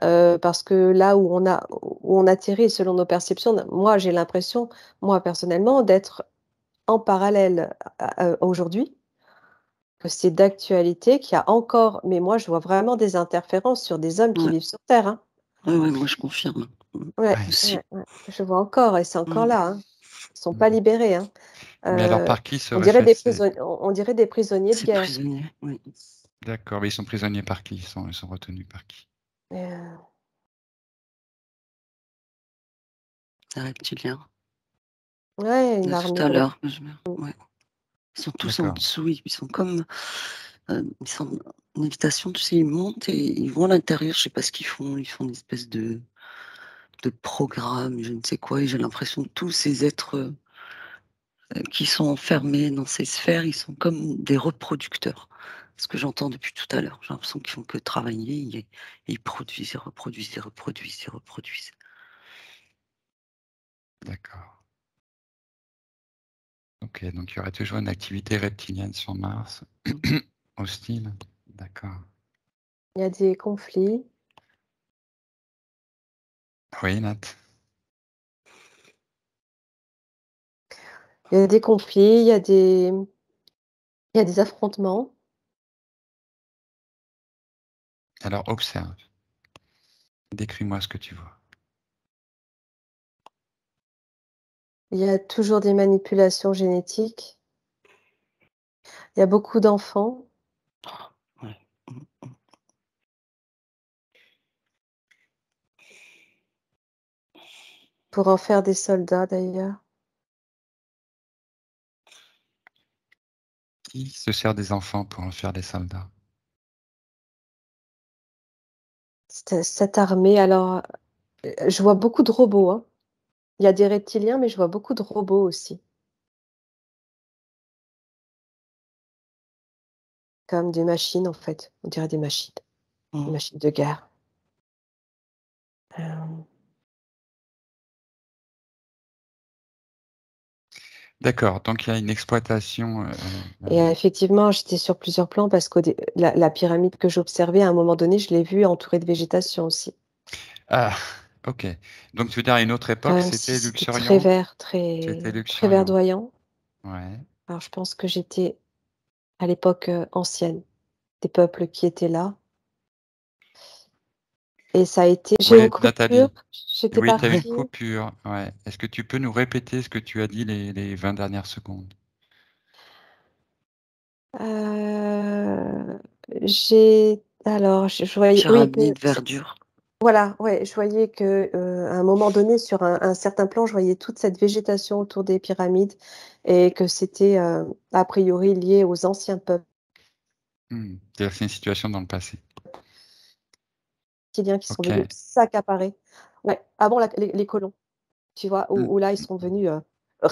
Mmh. Parce que là où on atterrit selon nos perceptions, moi j'ai l'impression, moi personnellement, d'être en parallèle aujourd'hui, que c'est d'actualité, qu'il y a encore, mais moi je vois vraiment des interférences sur des hommes qui Ouais. vivent sur terre, hein. Ouais, ouais, moi je confirme. Mmh. Ouais, Ouais. Aussi. ouais, ouais, je vois encore, et c'est encore Mmh. là, hein. Ils sont pas libérés. Hein. Mais alors, par qui On serait dirait fait on dirait des prisonniers de C'est guerre. prisonnier, oui. D'accord, mais ils sont prisonniers par qui? Ils sont retenus par qui? Les reptiliens. Ouais, une Là, armée tout à de l'heure. Ouais. Ils sont tous en D'accord. dessous, ils sont comme. Ils sont en lévitation, tu sais, ils montent et ils vont à l'intérieur, je sais pas ce qu'ils font. Ils font une espèce de programme, je ne sais quoi, et j'ai l'impression que tous ces êtres qui sont enfermés dans ces sphères, ils sont comme des reproducteurs. Ce que j'entends depuis tout à l'heure. J'ai l'impression qu'ils font que travailler et ils produisent, et reproduisent, et reproduisent, et reproduisent. D'accord. Ok, donc il y aurait toujours une activité reptilienne sur Mars. Hostile. D'accord. Il y a des conflits. Oui, Nat. Il y a des conflits, il y a des affrontements. Alors, observe. Décris-moi ce que tu vois. Il y a toujours des manipulations génétiques. Il y a beaucoup d'enfants. Ouais. Pour en faire des soldats, d'ailleurs. Qui se sert des enfants pour en faire des soldats? Cette armée, alors, je vois beaucoup de robots. Hein. Il y a des reptiliens, mais je vois beaucoup de robots aussi. Comme des machines, en fait. On dirait des machines. Des machines de guerre. D'accord, donc il y a une exploitation. Et effectivement, j'étais sur plusieurs plans parce que la pyramide que j'observais, à un moment donné, je l'ai vue entourée de végétation aussi. Ah, ok. Donc tu veux dire à une autre époque, Comme si c'était c'était très Luxuriant? vert, C'était très Luxuriant. verdoyant. Ouais. Alors, je pense que j'étais à l'époque ancienne, des peuples qui étaient là. Et ça a été. J'ai Ouais, une Nathalie. coupure. J'étais Oui, tu as une partie. coupure. Ouais. Est-ce que tu peux nous répéter ce que tu as dit les 20 dernières secondes? Alors, je voyais, oui, Pyramide, verdure. voilà, ouais, je voyais que à un moment donné, sur un certain plan, je voyais toute cette végétation autour des pyramides et que c'était a priori lié aux anciens peuples C'est-à-dire que c'est une situation dans le passé. reptiliens qui sont Ok. venus s'accaparer. Ouais, avant les colons, tu vois, Mm. où là, ils sont venus.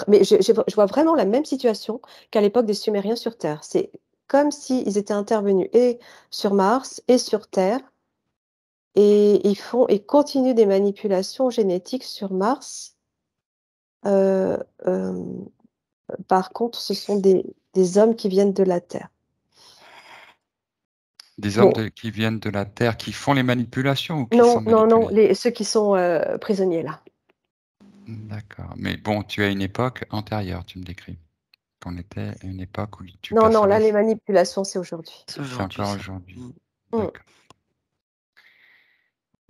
Mais je vois vraiment la même situation qu'à l'époque des Sumériens sur Terre. C'est comme s'ils étaient intervenus et sur Mars et sur Terre. Et ils continuent des manipulations génétiques sur Mars. Euh, euh, Par contre, ce sont des hommes qui viennent de la Terre. Des hommes Bon, qui viennent de la Terre, qui font les manipulations ou qui non, sont non, non, manipulés? ceux qui sont prisonniers là. D'accord. Mais bon, tu as une époque antérieure, tu me décris. Qu'on était à une époque où tu Non, non, là, percevais. les manipulations, c'est aujourd'hui. C'est C'est aujourd'hui, encore ça. aujourd'hui. Mm. D'accord.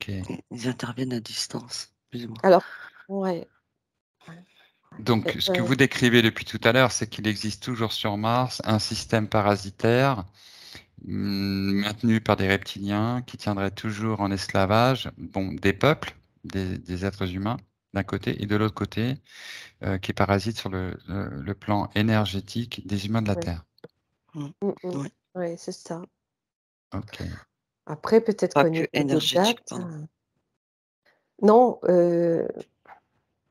Ok. Ils interviennent à distance, plus ou moins. Alors, ouais. Donc, ce que vous décrivez depuis tout à l'heure, c'est qu'il existe toujours sur Mars un système parasitaire maintenu par des reptiliens qui tiendraient toujours en esclavage, bon, des peuples, des êtres humains d'un côté, et de l'autre côté, qui parasitent sur le plan énergétique des humains de la Ouais. Terre. Ouais. Ouais, c'est ça. Ok. Après, peut-être Pas qu'au que niveau des énergétique, dates. pardon. Non,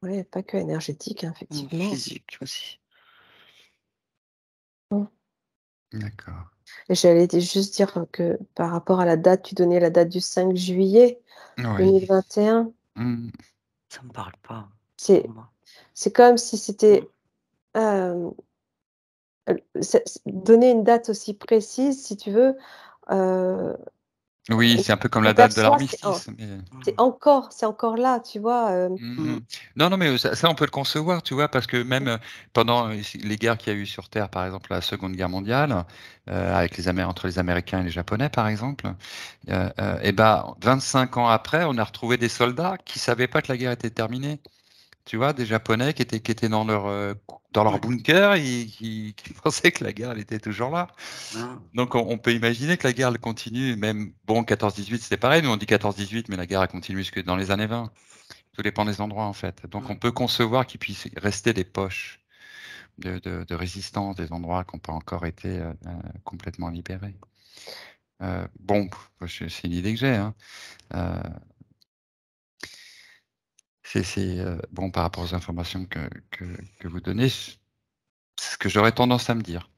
ouais, pas que énergétique, hein, effectivement. Physique aussi. D'accord. Et j'allais juste dire que par rapport à la date, tu donnais la date du 5 juillet Oui. 2021. Hmm. Ça me parle pas. C'est pour moi. comme si c'était donner une date aussi précise, si tu veux. Oui, c'est un peu comme On la date de perçoit, l'armistice. Mais... c'est encore là, tu vois. Non, non, mais ça, on peut le concevoir, tu vois, parce que même pendant les guerres qu'il y a eu sur Terre, par exemple la Seconde Guerre mondiale, avec entre les Américains et les Japonais, par exemple, et ben 25 ans après, on a retrouvé des soldats qui savaient pas que la guerre était terminée. Tu vois, des Japonais qui étaient dans leur Ouais. bunker et qui pensaient que la guerre, elle était toujours là. Ah, Donc, on peut imaginer que la guerre, elle continue, même, bon, 14-18, c'était pareil, nous on dit 14-18, mais la guerre a continué jusque dans les années 20. Tout dépend des endroits, en fait. Donc, on peut concevoir qu'il puisse rester des poches de résistance, des endroits qui n'ont pas encore été complètement libérés. Bon, c'est une idée que j'ai, hein. Bon, par rapport aux informations que vous donnez, c'est ce que j'aurais tendance à me dire.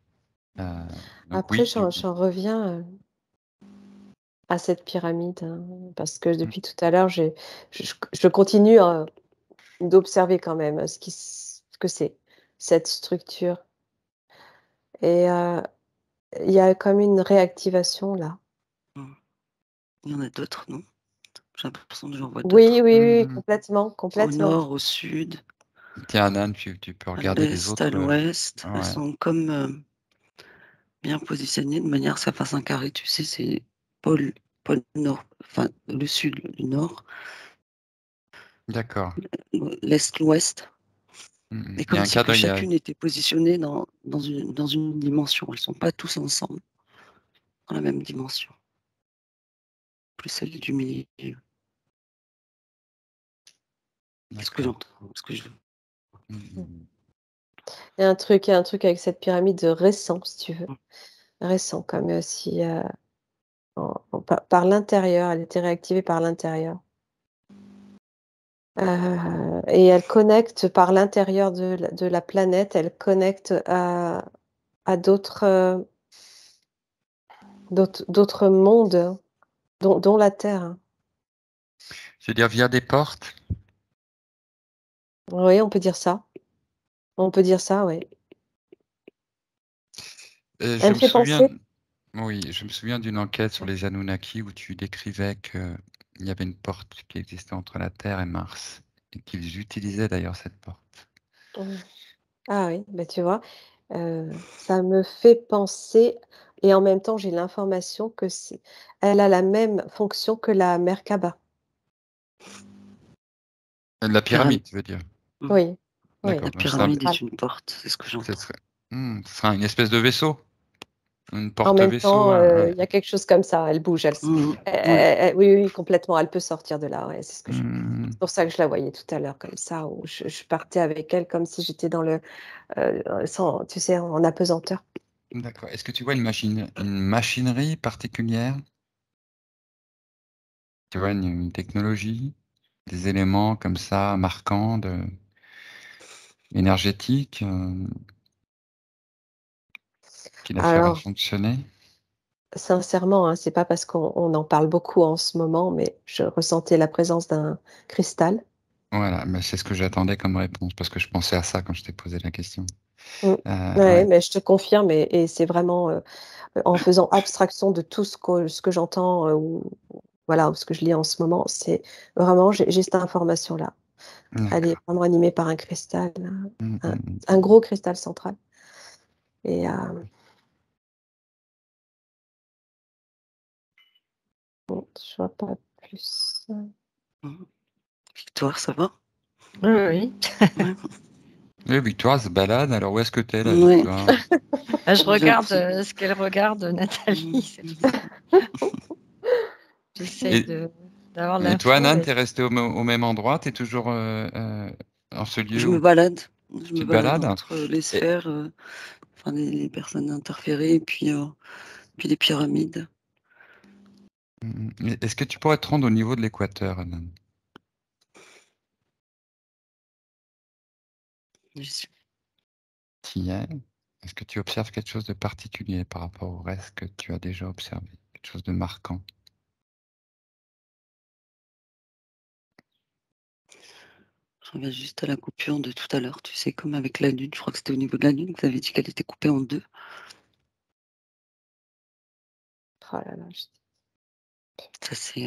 Donc Après, oui, j'en reviens à cette pyramide, hein, parce que depuis tout à l'heure, je continue d'observer quand même ce que c'est, cette structure. Et il y a comme une réactivation là. il y en a d'autres, non? J'ai l'impression que j'en vois Oui, d'autres. oui, oui, complètement, Au complètement. nord, au sud, tiens, Nan, tu peux à regarder les l'est, à autres. l'ouest. Elles Ouais, sont comme bien positionnées de manière à ce que ça fasse un carré. Tu sais, c'est pôle nord, enfin le sud, le nord, d'accord. l'est, l'ouest. Et Il y a comme un si que cadre, chacune était positionnée dans une dimension. Elles ne sont pas tous ensemble dans la même dimension. Plus celle du milieu. C'est ce que d'accord. j'entends, ce que je veux. Il y a un truc avec cette pyramide récent, si tu veux. Récent, comme si par l'intérieur, elle était réactivée par l'intérieur. Et elle connecte par l'intérieur de la planète, elle connecte à d'autres mondes, dont la Terre. C'est-à-dire via des portes. Oui, on peut dire ça. On peut dire ça, oui. Je Elle me me fait souviens, penser. oui, je me souviens d'une enquête sur les Anunnaki où tu décrivais qu'il y avait une porte qui existait entre la Terre et Mars et qu'ils utilisaient d'ailleurs cette porte. Ah oui, bah, tu vois, ça me fait penser et en même temps, j'ai l'information que elle a la même fonction que la Merkaba. La Pyramide. pyramide, tu veux dire? Oui, oui, La D'accord. Donc, pyramide centrale. est une porte, c'est ce que ce j'entends. serait, ce sera une espèce de vaisseau, une En même porte-vaisseau. temps, Ouais. il y a quelque chose comme ça, elle bouge, Ouais. oui, oui, complètement, elle peut sortir de là, ouais, Hmm, c'est pour ça que je la voyais tout à l'heure comme ça, où je partais avec elle comme si j'étais dans sans tu sais, en apesanteur. d'accord. Est-ce que tu vois une machinerie particulière? Tu vois une technologie, des éléments comme ça marquants, énergétiques, qui la feraient Alors, fonctionner? sincèrement, hein, c'est pas parce qu'on en parle beaucoup en ce moment, mais je ressentais la présence d'un cristal. Voilà, mais c'est ce que j'attendais comme réponse parce que je pensais à ça quand je t'ai posé la question. Mmh. Ouais, Ouais, mais je te confirme et c'est vraiment, en faisant abstraction de tout ce que j'entends, ou voilà, ou ce que je lis en ce moment, c'est vraiment j'ai cette information-là. Elle est d'accord. vraiment animée par un cristal, Mm, un mm, mm. un gros cristal central et bon, je vois pas plus. Victoire, ça va? Oui, oui. Ouais. Oui, Victoire se balade, alors où est-ce que t'es, la Ouais. Victoire? Ah, je J'ai regarde l'impression. ce qu'elle regarde, Nathalie. C'est tout. J'essaye Et, d'avoir et toi, l'info, Nan, mais t'es resté au même endroit? T'es toujours en ce lieu Je me où balade. Je me tu te balade balades? entre les Et- sphères, enfin les personnes interférées et puis les pyramides. Est-ce que tu pourrais te rendre au niveau de l'équateur, Nan? J'y suis. Tu y es? Est-ce que tu observes quelque chose de particulier par rapport au reste que tu as déjà observé? Quelque chose de marquant? Je reviens juste à la coupure de tout à l'heure. Tu sais, comme avec la lune, je crois que c'était au niveau de la lune, vous avez dit qu'elle était coupée en deux. Oh là là, Ça, c'est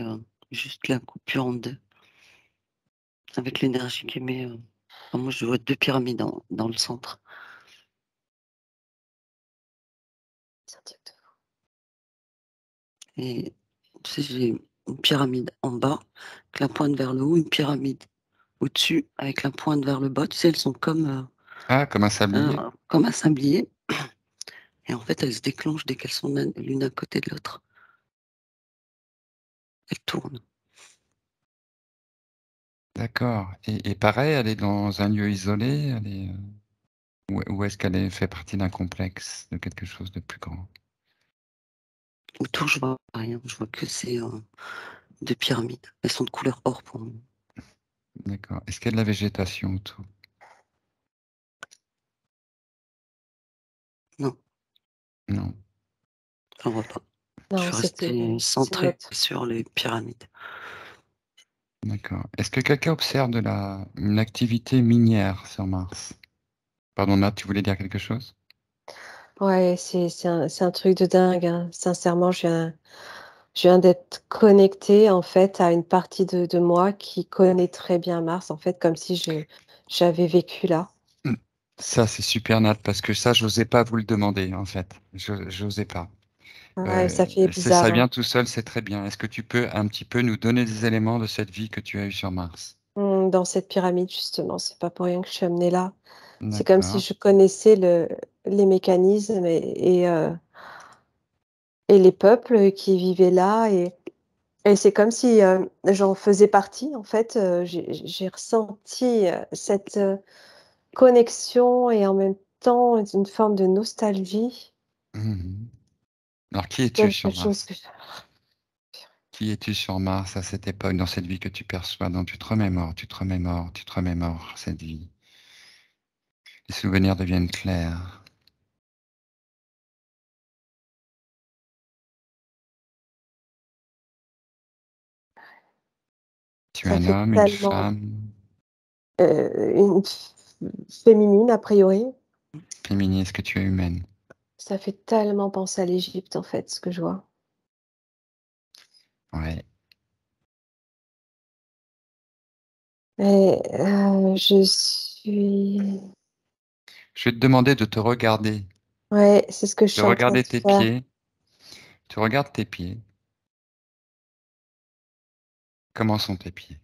juste la coupure en deux, avec l'énergie qui émet. Enfin, moi, je vois deux pyramides dans le centre. c'est un truc de Et tu sais, j'ai une pyramide en bas, qui la pointe vers le haut, une pyramide au-dessus avec la pointe vers le bas. Tu sais, elles sont comme comme un sablier. un sablier. Et en fait, elles se déclenchent dès qu'elles sont l'une à côté de l'autre. Elles tournent. D'accord. Et pareil, elle est dans un lieu isolé, ou est-ce qu'elle fait partie d'un complexe, de quelque chose de plus grand? Autour, je vois rien. Je vois que c'est des pyramides. Elles sont de couleur or pour moi. D'accord. Est-ce qu'il y a de la végétation autour? Non, Non. j'en vois pas. Je Non, suis restée c'est centrée neutre. sur les pyramides. D'accord. Est-ce que quelqu'un observe une activité minière sur Mars? Pardon, Nat, tu voulais dire quelque chose? Ouais, c'est un truc de dingue, hein. Sincèrement, je viens d'être connectée en fait à une partie de moi qui connaît très bien Mars, en fait, comme si j'avais vécu là. Ça, c'est super, Nat, parce que ça, j'osais pas vous le demander, en fait. J'osais pas. Ouais, ça fait Ça bizarre, hein. vient tout seul, c'est très bien. Est-ce que tu peux un petit peu nous donner des éléments de cette vie que tu as eue sur Mars? Dans cette pyramide, justement, c'est pas pour rien que je suis amenée là. C'est comme si D'accord. je connaissais les mécanismes et les peuples qui vivaient là et c'est comme si, j'en faisais partie en fait, j'ai ressenti, cette, connexion et en même temps une forme de nostalgie, Mhm. Alors, qui es-tu quelque sur chose Mars? que Qui es-tu sur Mars à cette époque, dans cette vie que tu perçois, dont tu te remémores, tu te remémores, tu te remémores cette vie? Les souvenirs deviennent clairs. Tu es ça un fait homme, une tellement, femme, une f féminine a priori, féminine, est-ce que tu es humaine? ça fait tellement penser à l'Égypte en fait, ce que je vois Ouais. et je suis Je vais te demander de te regarder, ouais, c'est ce que je de suis en train regarder de tes faire. pieds. Tu regardes tes pieds. Comment sont tes pieds?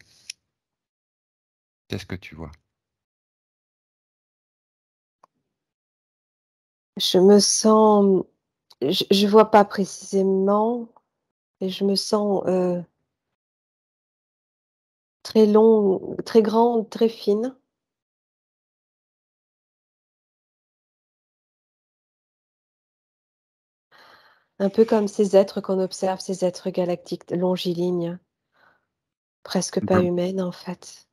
Qu'est-ce que tu vois? Je me sens je vois pas précisément et je me sens, très long, très grande, très fine, un peu comme ces êtres qu'on observe, ces êtres galactiques longilignes, presque pas Bl- humaines en fait,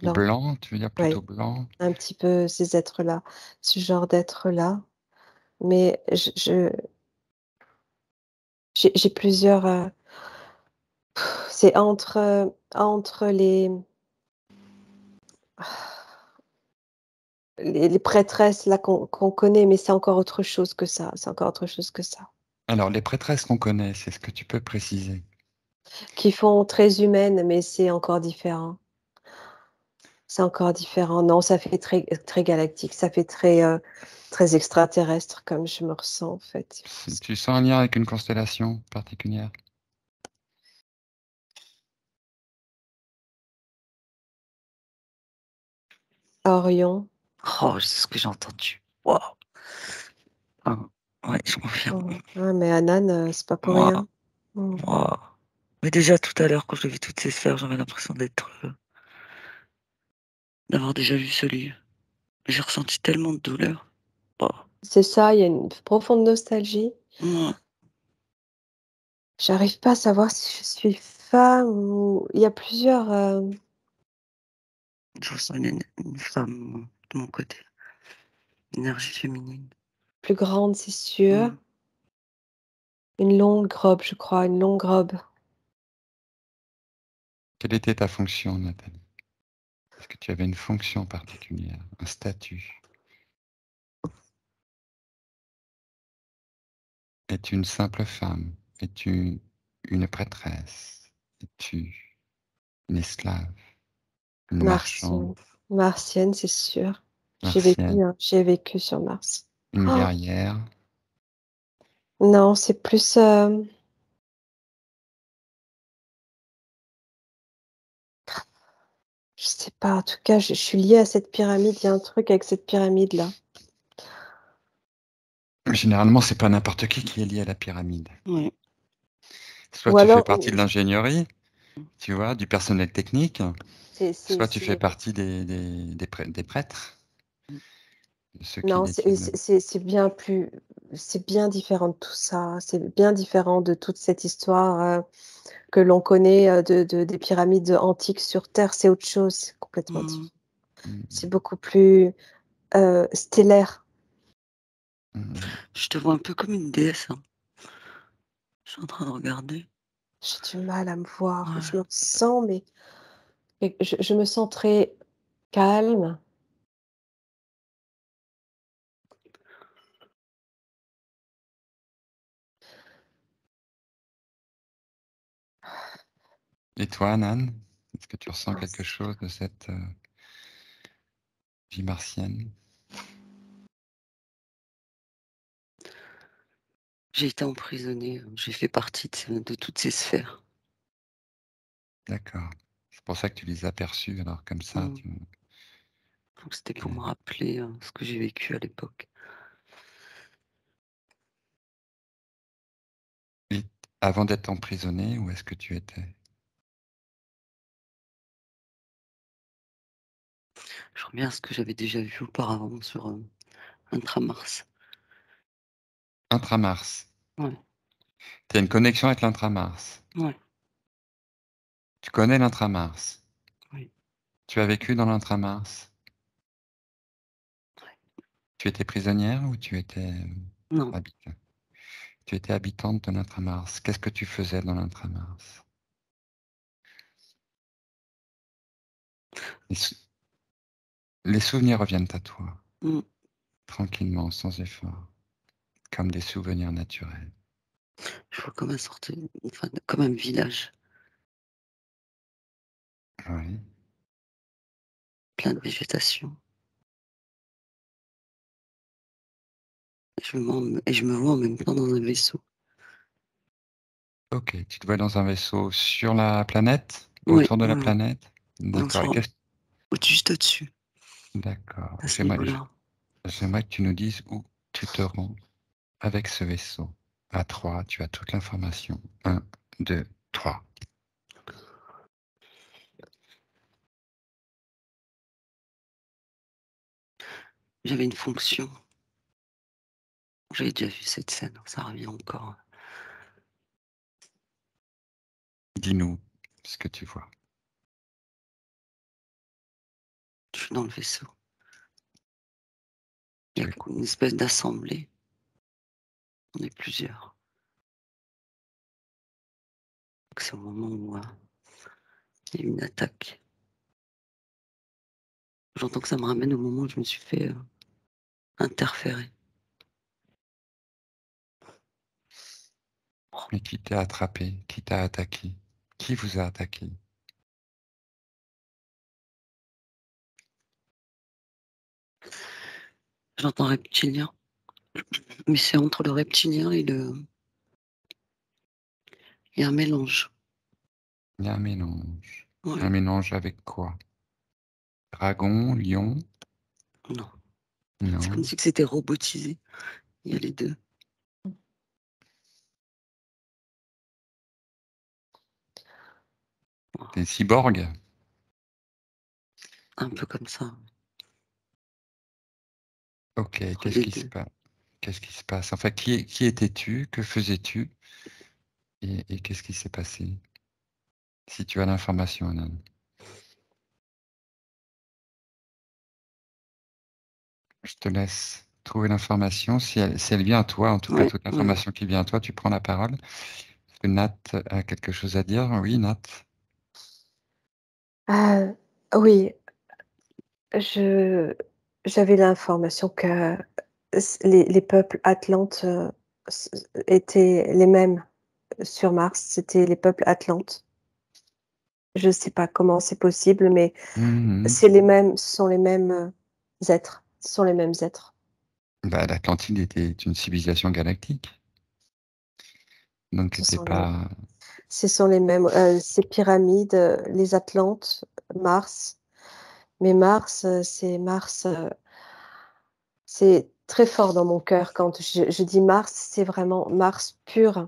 blancs. Blanc, tu veux dire Ouais, plutôt blanc? un petit peu ces êtres-là, ce genre d'êtres-là, mais j'ai plusieurs, c'est entre les prêtresses là qu'on connaît, mais c'est encore autre chose que ça, c'est encore autre chose que ça. Alors, les prêtresses qu'on connaît, c'est ce que tu peux préciser. Qui font très humaines, mais c'est encore différent. C'est encore différent. Non, ça fait très très galactique, ça fait très, très extraterrestre comme je me ressens en fait, c'est pour ça. Tu sens un lien avec une constellation particulière? Orion, Oh, c'est ce que j'ai entendu. Waouh. Ah, ouais, je confirme. ah mais Anan, c'est pas pour Waouh, rien. Mmh. waouh. Mais déjà tout à l'heure, quand j'ai vu toutes ces sphères, j'avais l'impression d'avoir déjà vu ce lieu. J'ai ressenti tellement de douleur. Waouh. C'est ça, il y a une profonde nostalgie. Mouais. J'arrive pas à savoir si je suis femme ou il y a plusieurs, Je ressens une femme, moi, de mon côté. Énergie féminine. plus grandes, c'est sûr. Mmh. Une longue robe, je crois, une longue robe. Quelle était ta fonction, Nathalie? Est-ce que tu avais une fonction particulière, un statut? Es-tu une simple femme? Es-tu une prêtresse? Es-tu une esclave? Une marchande? Martienne, martienne, c'est sûr. Martienne? J'ai vécu sur Mars. Une Oh! guerrière? Non, c'est plus, Je sais pas, en tout cas, je suis liée à cette pyramide, il y a un truc avec cette pyramide-là. Généralement, c'est pas n'importe qui est lié à la pyramide. Oui. Soit Ou tu fais alors, partie de l'ingénierie, tu vois, du personnel technique, c'est soit tu fais c'est partie des prêtres, de ceux qui non, décident. c'est bien plus c'est bien différent de tout ça. C'est bien différent de toute cette histoire, que l'on connaît, des pyramides antiques sur terre. C'est autre chose, c'est complètement Mmh. différent. Mm, C'est beaucoup plus, stellaire. mm. Je te vois un peu comme une déesse, hein. Je suis en train de regarder. J'ai du mal à me voir. Ouais. Je me sens, mais je me sens très calme. Et toi, Nan, est-ce que tu ressens quelque Mince. chose de cette vie martienne? J'ai été emprisonnée, j'ai fait partie de toutes ces sphères. D'accord. C'est pour ça que tu les as perçus, alors comme ça, Mmh. Donc c'était pour Ok. me rappeler, ce que j'ai vécu à l'époque. Et avant d'être emprisonné, où est-ce que tu étais? Je reviens à ce que j'avais déjà vu auparavant sur, Intramars. Intramars. Ouais, Tu as une connexion avec l'intramars. ouais, Tu connais l'intramars. oui, Tu as vécu dans l'intramars. ouais. Tu étais prisonnière ou tu étais Non, habitante? Tu étais habitante de l'intramars. Qu'est-ce que tu faisais dans l'intramars? Les, sou- les souvenirs reviennent à toi, mmh, tranquillement, sans effort, comme des souvenirs naturels. je vois comme comme un village, Oui. plein de végétation. Je me vois en même temps dans un vaisseau. Ok, tu te vois dans un vaisseau sur la planète, Oui, autour de la oui, oui. planète? Non, D'accord. Et qu'est-ce... juste au-dessus, D'accord. à ce niveau-là. J'aimerais que tu nous dises où tu te rends avec ce vaisseau. À 3, tu as toute l'information. 1, 2, 3. J'avais une fonction. J'avais déjà vu cette scène, ça revient encore. Dis-nous ce que tu vois. Je suis dans le vaisseau. Il y Tu a es... comme une espèce d'assemblée. On est plusieurs. Donc c'est au moment où, il y a eu une attaque. J'entends que ça me ramène au moment où je me suis fait, interférer. Mais qui t'a attrapé? Qui t'a attaqué? Qui vous a attaqué? J'entends reptilien, mais c'est entre le reptilien et il y a un mélange. Il y a un mélange. Ouais, Un mélange avec quoi? Dragon, lion? non. C'est Non. comme si que c'était robotisé. Il y a les deux. Des cyborgs? Un peu comme ça, Ok, entre qu'est-ce les qui se deux. passe? Qu'est-ce qui se passe? Enfin, qui étais-tu? Que faisais-tu? Et qu'est-ce qui s'est passé? Si tu as l'information, Anan. Je te laisse trouver l'information. Si elle vient à toi, en tout cas, Ouais, toute ouais. l'information qui vient à toi, tu prends la parole. Est-ce que Nat a quelque chose à dire? Oui, Nat. Ah, oui, je j'avais l'information que les peuples atlantes, étaient les mêmes sur Mars, c'était les peuples atlantes. Je ne sais pas comment c'est possible, mais Mhm. ce sont les mêmes, êtres, ce sont les mêmes êtres. Bah, l'Atlantide était une civilisation galactique. Donc, Ce c'était sont les pas. ce sont les mêmes, ces pyramides, les Atlantes, Mars, Mais Mars, c'est très fort dans mon cœur. Quand je dis Mars, c'est vraiment Mars pur,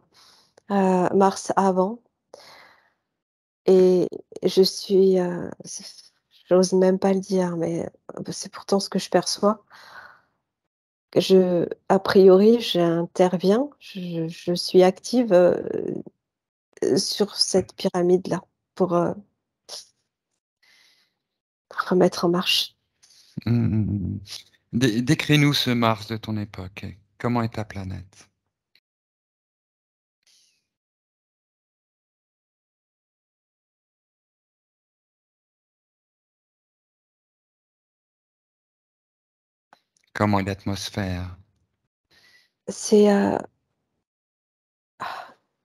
Mars avant. Et je suis, j'ose même pas le dire, mais c'est pourtant ce que je perçois. A priori, j'interviens, je suis active sur cette pyramide-là pour remettre en marche. Décris-nous ce Mars de ton époque. Comment est ta planète? Comment est l'atmosphère? C'est,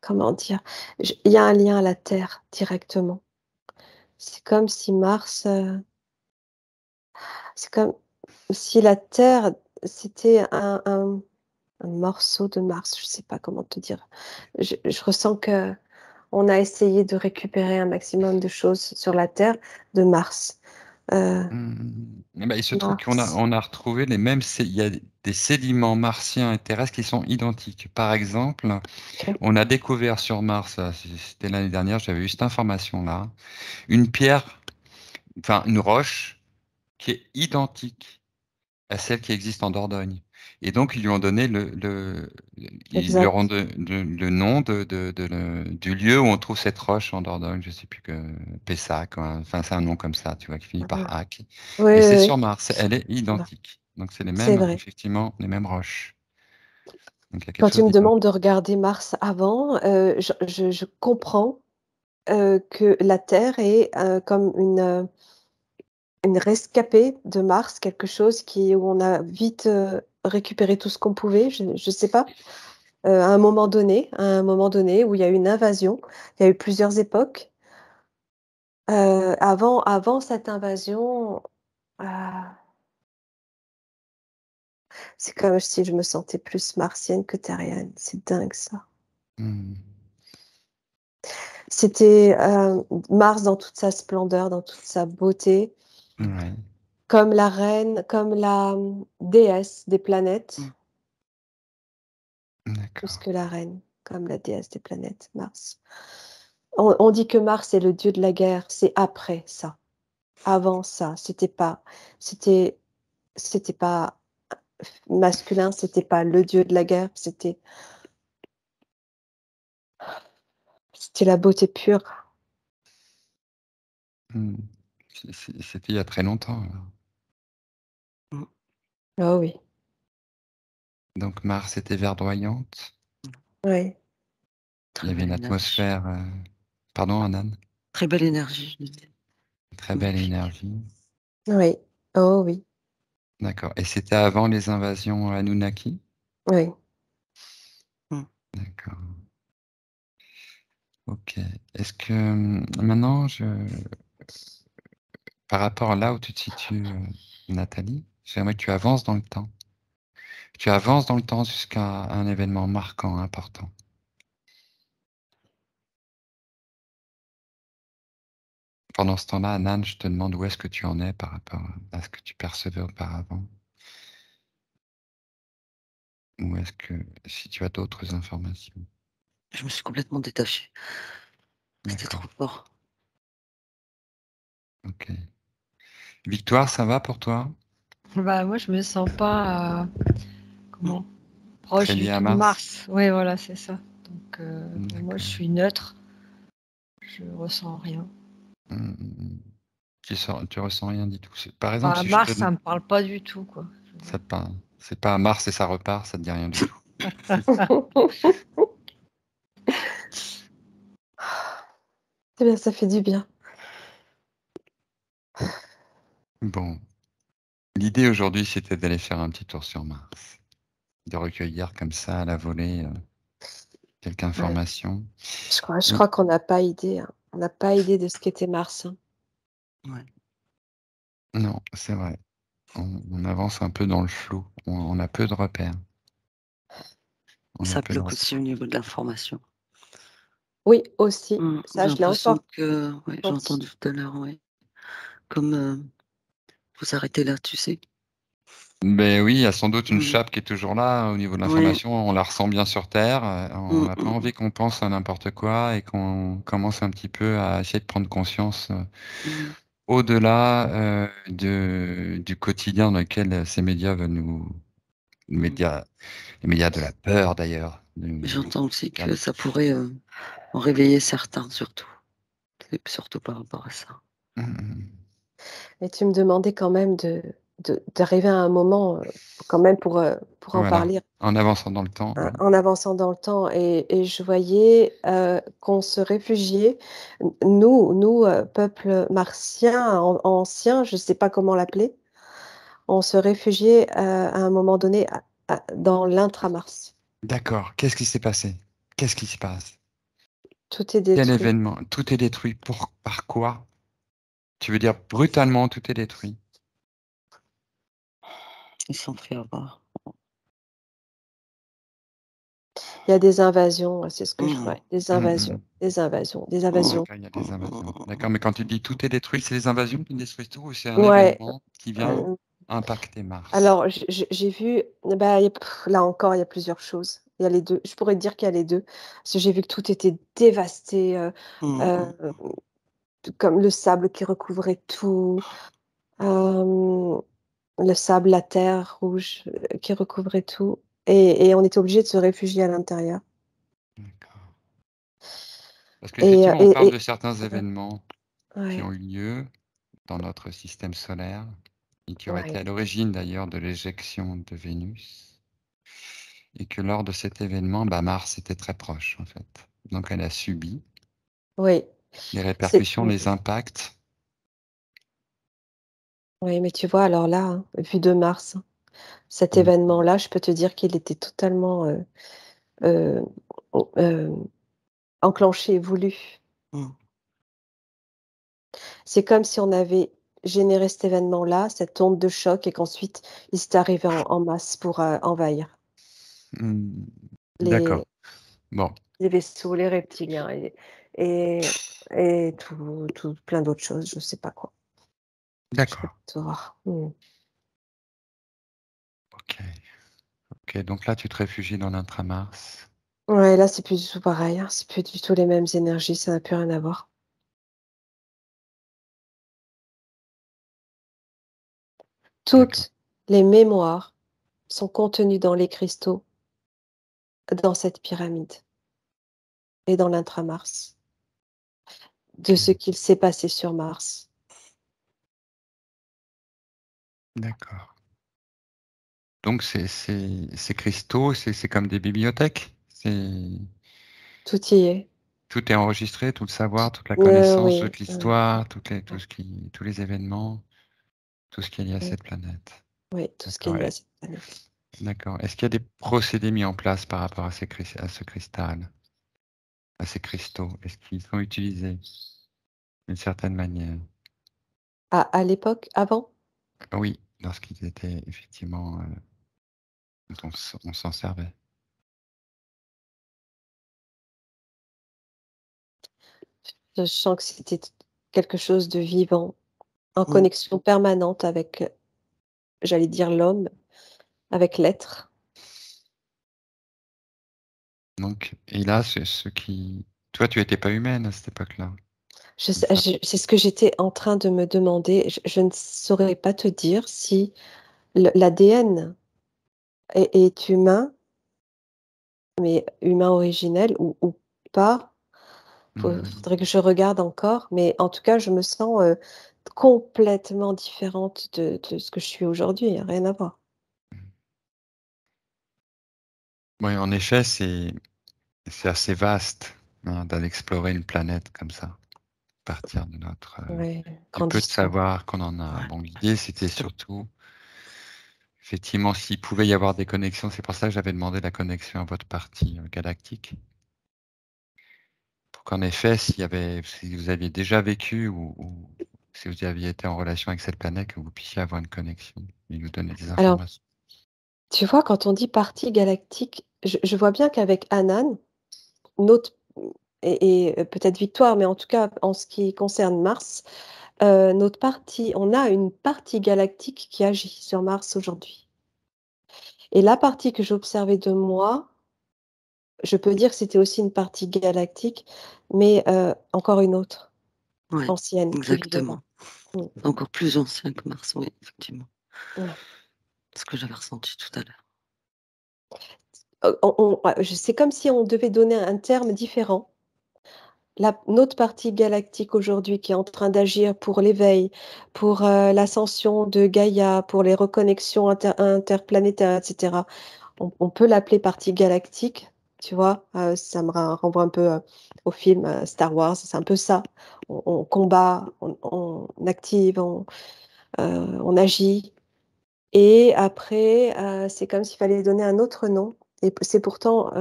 comment dire? Il y a un lien à la Terre directement. C'est comme si Mars, c'est comme si la Terre, c'était un morceau de Mars, je sais pas comment te dire. Je ressens qu'on a essayé de récupérer un maximum de choses sur la Terre de Mars. Il se trouve qu'on Mars. a retrouvé il y a des sédiments martiens et terrestres qui sont identiques. Par exemple, Ok. on a découvert sur Mars, c'était l'année dernière, j'avais eu cette information-là, une pierre, enfin une roche qui est identique à celle qui existe en Dordogne. Et donc, ils lui ont donné ils leur ont Exact. le nom du lieu où on trouve cette roche en Dordogne, je sais plus Pessac, enfin, c'est un nom comme ça, tu vois, qui finit par Mhm. Ac. Oui, Et oui, c'est oui. sur Mars, elle est Voilà. identique. Donc, c'est C'est vrai. effectivement, les mêmes roches. Donc, il y a quelque Quand tu chose me d'identique. demandes de regarder Mars avant, je comprends que la Terre est comme une rescapée de Mars, quelque chose où on a vite récupéré tout ce qu'on pouvait, je ne sais pas. À un moment donné où il y a eu une invasion, il y a eu plusieurs époques. Avant cette invasion, ah, c'est comme si je me sentais plus martienne que terrienne. C'est dingue ça. Hmm. C'était Mars dans toute sa splendeur, dans toute sa beauté, Ouais, comme la reine, comme la déesse des planètes, plus d'accord. que la reine, comme la déesse des planètes, Mars. On dit que Mars est le dieu de la guerre, c'est après ça. Avant ça, c'était, c'était pas masculin, c'était pas le dieu de la guerre, c'était la beauté pure. Hmm. C'était il y a très longtemps, alors. Mm. Oh oui, Donc, Mars était verdoyante. oui, Il y Très avait belle une énergie. atmosphère. Pardon, Anan? Très belle énergie, je disais. Très belle Magnifique. énergie. oui, oh oui, D'accord. Et c'était avant les invasions Anunnaki? oui. Mm. D'accord. Ok. Est-ce que maintenant, par rapport à là où tu te situes, Nathalie, j'aimerais que tu avances dans le temps. Tu avances dans le temps jusqu'à un événement marquant, important. Pendant ce temps-là, Anan, je te demande où est-ce que tu en es par rapport à ce que tu percevais auparavant. Ou est-ce que si tu as d'autres informations. Je me suis complètement détachée. C'était D'accord. trop fort. Ok. Victoire, ça va pour toi? Bah, moi, je me sens pas Mm. proche Très lié du à tout de Mars? Mars. Oui, voilà, c'est ça. Donc, pour moi, je D'accord. suis neutre. Je ressens rien. Hum, hum, hum. Tu ressens rien du tout. Par exemple, Bah, si je te Mars, ça me parle pas du tout, quoi. ça te parle. C'est pas Mars et ça repart, ça te dit rien du tout. C'est bien, ça fait du bien. Bon, l'idée aujourd'hui, c'était d'aller faire un petit tour sur Mars, de recueillir comme ça à la volée quelques Ouais. informations. Je Et crois qu'on n'a pas idée, hein. On n'a pas idée de ce qu'était Mars, hein. Ouais. non, c'est vrai. On avance un peu dans le flou. On a peu de repères. On a Ça peu de bloque repères. aussi au niveau de l'information. Oui, aussi. Mm. Ça, J'ai je l'ai l'impression encore que, ouais, j'ai senti. entendu tout à l'heure, ouais. Comme faut s'arrêter là, tu sais. Ben oui, il y a sans doute une Mm. chape qui est toujours là au niveau de Ouais. l'information. On la ressent bien sur Terre. On Mm, n'a pas mm, envie qu'on pense à n'importe quoi et qu'on commence un petit peu à essayer de prendre conscience mm. au-delà du quotidien dans lequel ces médias veulent les médias de la peur d'ailleurs. J'entends aussi que ça pourrait en réveiller certains, surtout. C'est surtout par rapport à ça. Et tu me demandais quand même d'arriver à un moment, quand même pour en Voilà, parler, en avançant dans le temps. Oui. en avançant dans le temps. Et je voyais qu'on se réfugiait, nous, peuple martien, ancien, je ne sais pas comment l'appeler, on se réfugiait à un moment donné dans l'intra-Mars. D'accord. Qu'est-ce qui s'est passé? Qu'est-ce qui se passe? Tout est Quel détruit. événement? Tout est détruit. Par quoi? Tu veux dire brutalement tout est détruit? Ils sont fait avoir. Il y a des invasions, c'est ce que je vois. Mm. Des invasions, des invasions, des invasions. D'accord, il y a des invasions. D'accord, mais quand tu dis tout est détruit, c'est les invasions qui détruisent tout ou c'est un Ouais. événement qui vient impacter Mars? Alors, j'ai vu, bah, là encore, il y a plusieurs choses. Il y a les deux. Je pourrais te dire qu'il y a les deux. Parce que j'ai vu que tout était dévasté, Mm. comme le sable qui recouvrait tout, le sable, la terre rouge qui recouvrait tout. Et on était obligé de se réfugier à l'intérieur. D'accord. Parce Et, qu'effectivement, on parle de certains événements qui ouais, ont eu lieu dans notre système solaire et qui auraient été ouais, à l'origine d'ailleurs de l'éjection de Vénus. Et que lors de cet événement, bah, Mars était très proche en fait. Donc elle a subi oui. les C'est, répercussions, les impacts. oui, mais tu vois, alors là, vu de Mars, cet Mm. événement-là, je peux te dire qu'il était totalement euh, euh, enclenché, voulu. Mm. C'est comme si on avait généré cet événement-là, cette onde de choc, et qu'ensuite, il s'est arrivé en masse pour envahir Mm. les, D'accord. Bon, les vaisseaux, les reptiliens et, et tout plein d'autres choses, je ne sais pas quoi. Je peux d'accord. pas te voir. Ok. Ok, donc là, tu te réfugies dans l'intramars. Ouais, là, c'est plus du tout pareil, hein. C'est plus du tout les mêmes énergies, ça n'a plus rien à voir. D'accord. Toutes les mémoires sont contenues dans les cristaux, dans cette pyramide et dans l'intramars, de Ok. ce qu'il s'est passé sur Mars. D'accord. Donc, ces cristaux, c'est comme des bibliothèques. Tout y est. Tout est enregistré, tout le savoir, toute la connaissance, Oui, toute l'histoire, tous les événements, tout ce qu'il y a à oui, cette planète. oui, tout ce qui est D'accord. lié à cette planète. D'accord. Est-ce qu'il y a des procédés mis en place par rapport à à ce cristal, à ces cristaux? Est-ce qu'ils sont utilisés d'une certaine manière? À l'époque, avant, Oui, lorsqu'ils étaient effectivement, on s'en servait. je sens que c'était quelque chose de vivant, en Mm. connexion permanente avec, j'allais dire l'homme, avec l'être. Donc, et là, c'est ce qui... Toi, tu n'étais pas humaine à cette époque-là, c'est ça? C'est ce que j'étais en train de me demander. Je ne saurais pas te dire si l'ADN est humain, mais humain originel ou pas. Faudrait que je regarde encore, mais en tout cas, je me sens complètement différente de ce que je suis aujourd'hui. Rien à voir. Oui, en effet, c'est assez vaste hein, d'aller explorer une planète comme ça, partir de Ouais, du grande peu de histoire. savoir qu'on en a. Ouais. Bon, l'idée, c'était surtout, effectivement, s'il pouvait y avoir des connexions, c'est pour ça que j'avais demandé la connexion à votre partie galactique, pour qu'en effet, si vous aviez déjà vécu ou si vous aviez été en relation avec cette planète, que vous puissiez avoir une connexion et nous donner des Alors, informations. tu vois, quand on dit partie galactique, je vois bien qu'avec Anan, notre, et peut-être Victoire, mais en tout cas, en ce qui concerne Mars, notre partie, on a une partie galactique qui agit sur Mars aujourd'hui. Et la partie que j'observais de moi, je peux dire que c'était aussi une partie galactique, mais encore une autre, Ouais, ancienne, qui vit dedans. exactement. Encore plus ancien que Mars, oui, effectivement. Ouais. Ce que j'avais ressenti tout à l'heure. C'est comme si on devait donner un terme différent. Notre partie galactique aujourd'hui qui est en train d'agir pour l'éveil, pour l'ascension de Gaïa, pour les reconnexions interplanétaires, etc. On peut l'appeler partie galactique, tu vois. Ça me renvoie un peu au film Star Wars, c'est un peu ça. On combat, on active, on agit. Et après, c'est comme s'il fallait donner un autre nom. Et c'est pourtant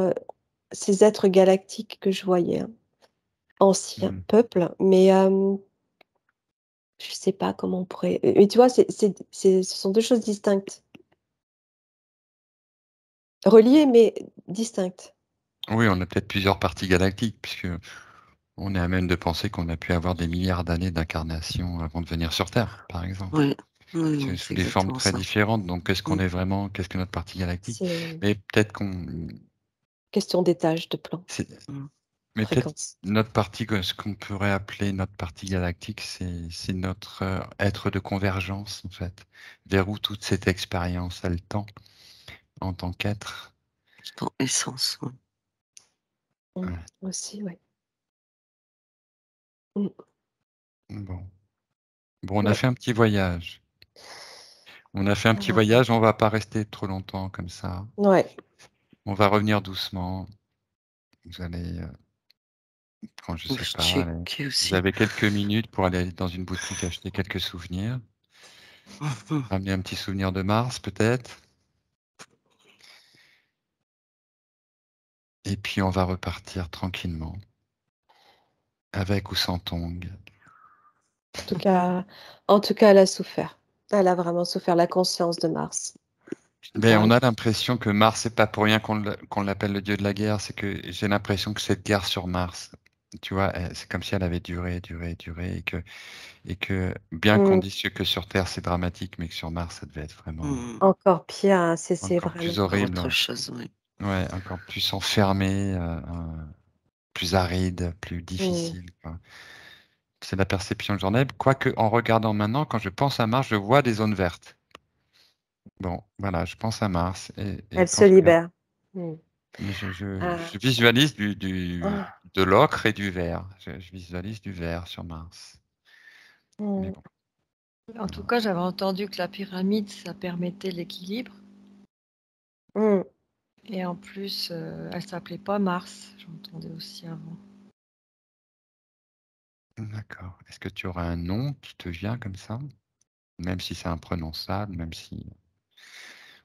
ces êtres galactiques que je voyais, hein. Ancien peuple, mais je sais pas comment on pourrait. Mais tu vois, ce sont deux choses distinctes. Reliées, mais distinctes. Oui, on a peut-être plusieurs parties galactiques, puisque on est à même de penser qu'on a pu avoir des milliards d'années d'incarnation avant de venir sur Terre, par exemple. Oui, C'est sous des formes très différentes. Donc, qu'est-ce qu'on est vraiment, qu'est-ce que notre partie galactique? C'est Mais peut-être qu'on. question d'étage, de plan, Mais peut-être fréquence. notre partie, ce qu'on pourrait appeler notre partie galactique, c'est notre être de convergence, en fait, vers où toute cette expérience, elle tend en tant qu'être. Dans essence. Ouais. Aussi, oui. Bon, on a fait un petit voyage. On a fait un petit voyage, on va pas rester trop longtemps comme ça. Ouais. On va revenir doucement. Vous allez, quand je sais pas, vous avez quelques minutes pour aller dans une boutique acheter quelques souvenirs. Ramener un petit souvenir de Mars, peut-être. Et puis on va repartir tranquillement, avec ou sans tongs. En tout cas, elle a souffert. Elle a vraiment souffert, la conscience de Mars. Ben, on a l'impression que Mars, c'est pas pour rien qu'on l'appelle le dieu de la guerre. C'est que j'ai l'impression que cette guerre sur Mars, tu vois, c'est comme si elle avait duré, et que bien qu'on dise que sur Terre c'est dramatique, mais que sur Mars ça devait être vraiment encore pire, hein, c'est encore vraiment plus horrible. Autre chose, oui. Ouais, encore plus enfermé, plus aride, plus difficile, quoi. C'est la perception que j'en ai. Quoique, en regardant maintenant, quand je pense à Mars, je vois des zones vertes. Bon, voilà, je pense à Mars. Et Elle se quand je regarde, libère. je visualise de l'ocre et du vert. Je visualise du vert sur Mars. Mais bon, En tout cas, j'avais entendu que la pyramide, ça permettait l'équilibre. Et en plus, elle s'appelait pas Mars. J'entendais aussi avant. d'accord. Est-ce que tu auras un nom qui te vient comme ça? Même si c'est imprononçable, même si...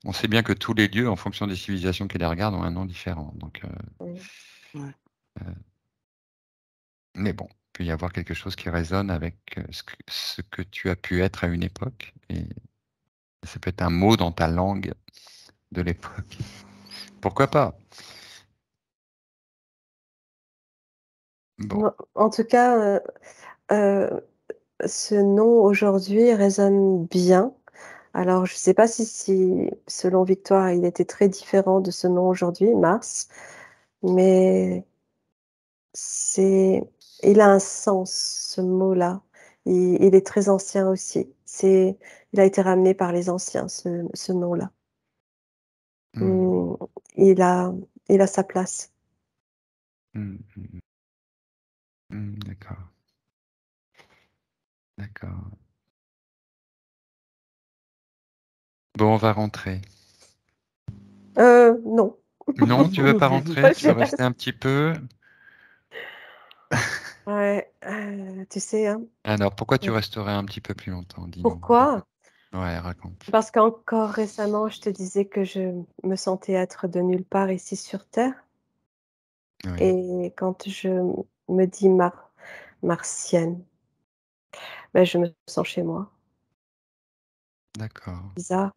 On sait bien que tous les lieux, en fonction des civilisations qui les regardent, ont un nom différent. Donc, mais bon, il peut y avoir quelque chose qui résonne avec ce que tu as pu être à une époque. Et ça peut être un mot dans ta langue de l'époque. Pourquoi pas? Bon. En tout cas, ce nom aujourd'hui résonne bien. Alors, je ne sais pas si, selon Victoire, il était très différent de ce nom aujourd'hui, Mars, mais il a un sens, ce mot-là. Il est très ancien aussi. Il a été ramené par les anciens, ce nom-là. Il a sa place. D'accord. D'accord. Bon, on va rentrer. Non. Non, tu veux pas rentrer? Tu veux rester un petit peu? Ouais, tu sais, hein. Alors, pourquoi tu resterais un petit peu plus longtemps? Dis-nous. Pourquoi? Ouais, raconte. Parce qu'encore récemment, je te disais que je me sentais être de nulle part ici sur Terre. Oui. Et quand je me dis martienne, ben, je me sens chez moi. D'accord. Bizarre.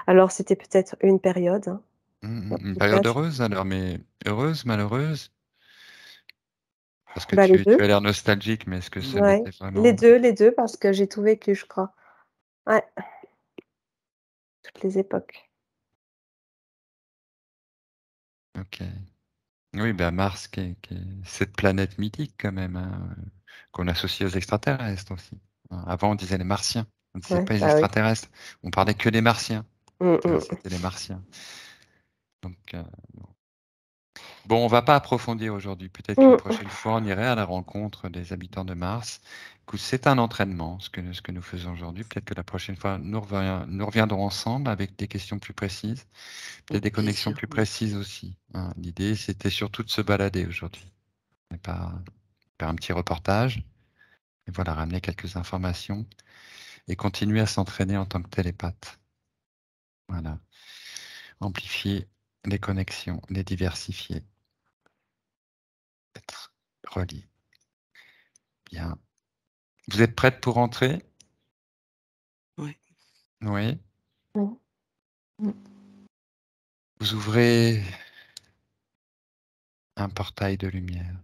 Alors, c'était peut-être une période, hein. En Une tout période cas, heureuse alors, mais heureuse, malheureuse? Parce que Bah, les tu deux. as l'air nostalgique, mais est-ce que ce Ouais. l'était vraiment? Les deux, parce que j'ai tout vécu, je crois. Ouais, toutes les époques. Ok. Oui, ben Mars, qui est cette planète mythique quand même, hein, qu'on associe aux extraterrestres aussi. Avant, on disait les Martiens, on ne disait Ouais, pas les bah oui. extraterrestres, on parlait que des Martiens. Mm. C'était les Martiens. Donc, bon, on va pas approfondir aujourd'hui. Peut-être qu'une prochaine fois, on irait à la rencontre des habitants de Mars. Écoute, c'est un entraînement, ce que nous faisons aujourd'hui. Peut-être que la prochaine fois, nous reviendrons ensemble avec des questions plus précises, peut-être des Bien connexions sûr. plus précises aussi, hein. L'idée, c'était surtout de se balader aujourd'hui, et pas faire un petit reportage. Et voilà, ramener quelques informations et continuer à s'entraîner en tant que télépathe. Voilà. Amplifier les connexions, les diversifier, être relié. Bien. Vous êtes prête pour rentrer? Oui. Oui. Mm. Vous ouvrez un portail de lumière.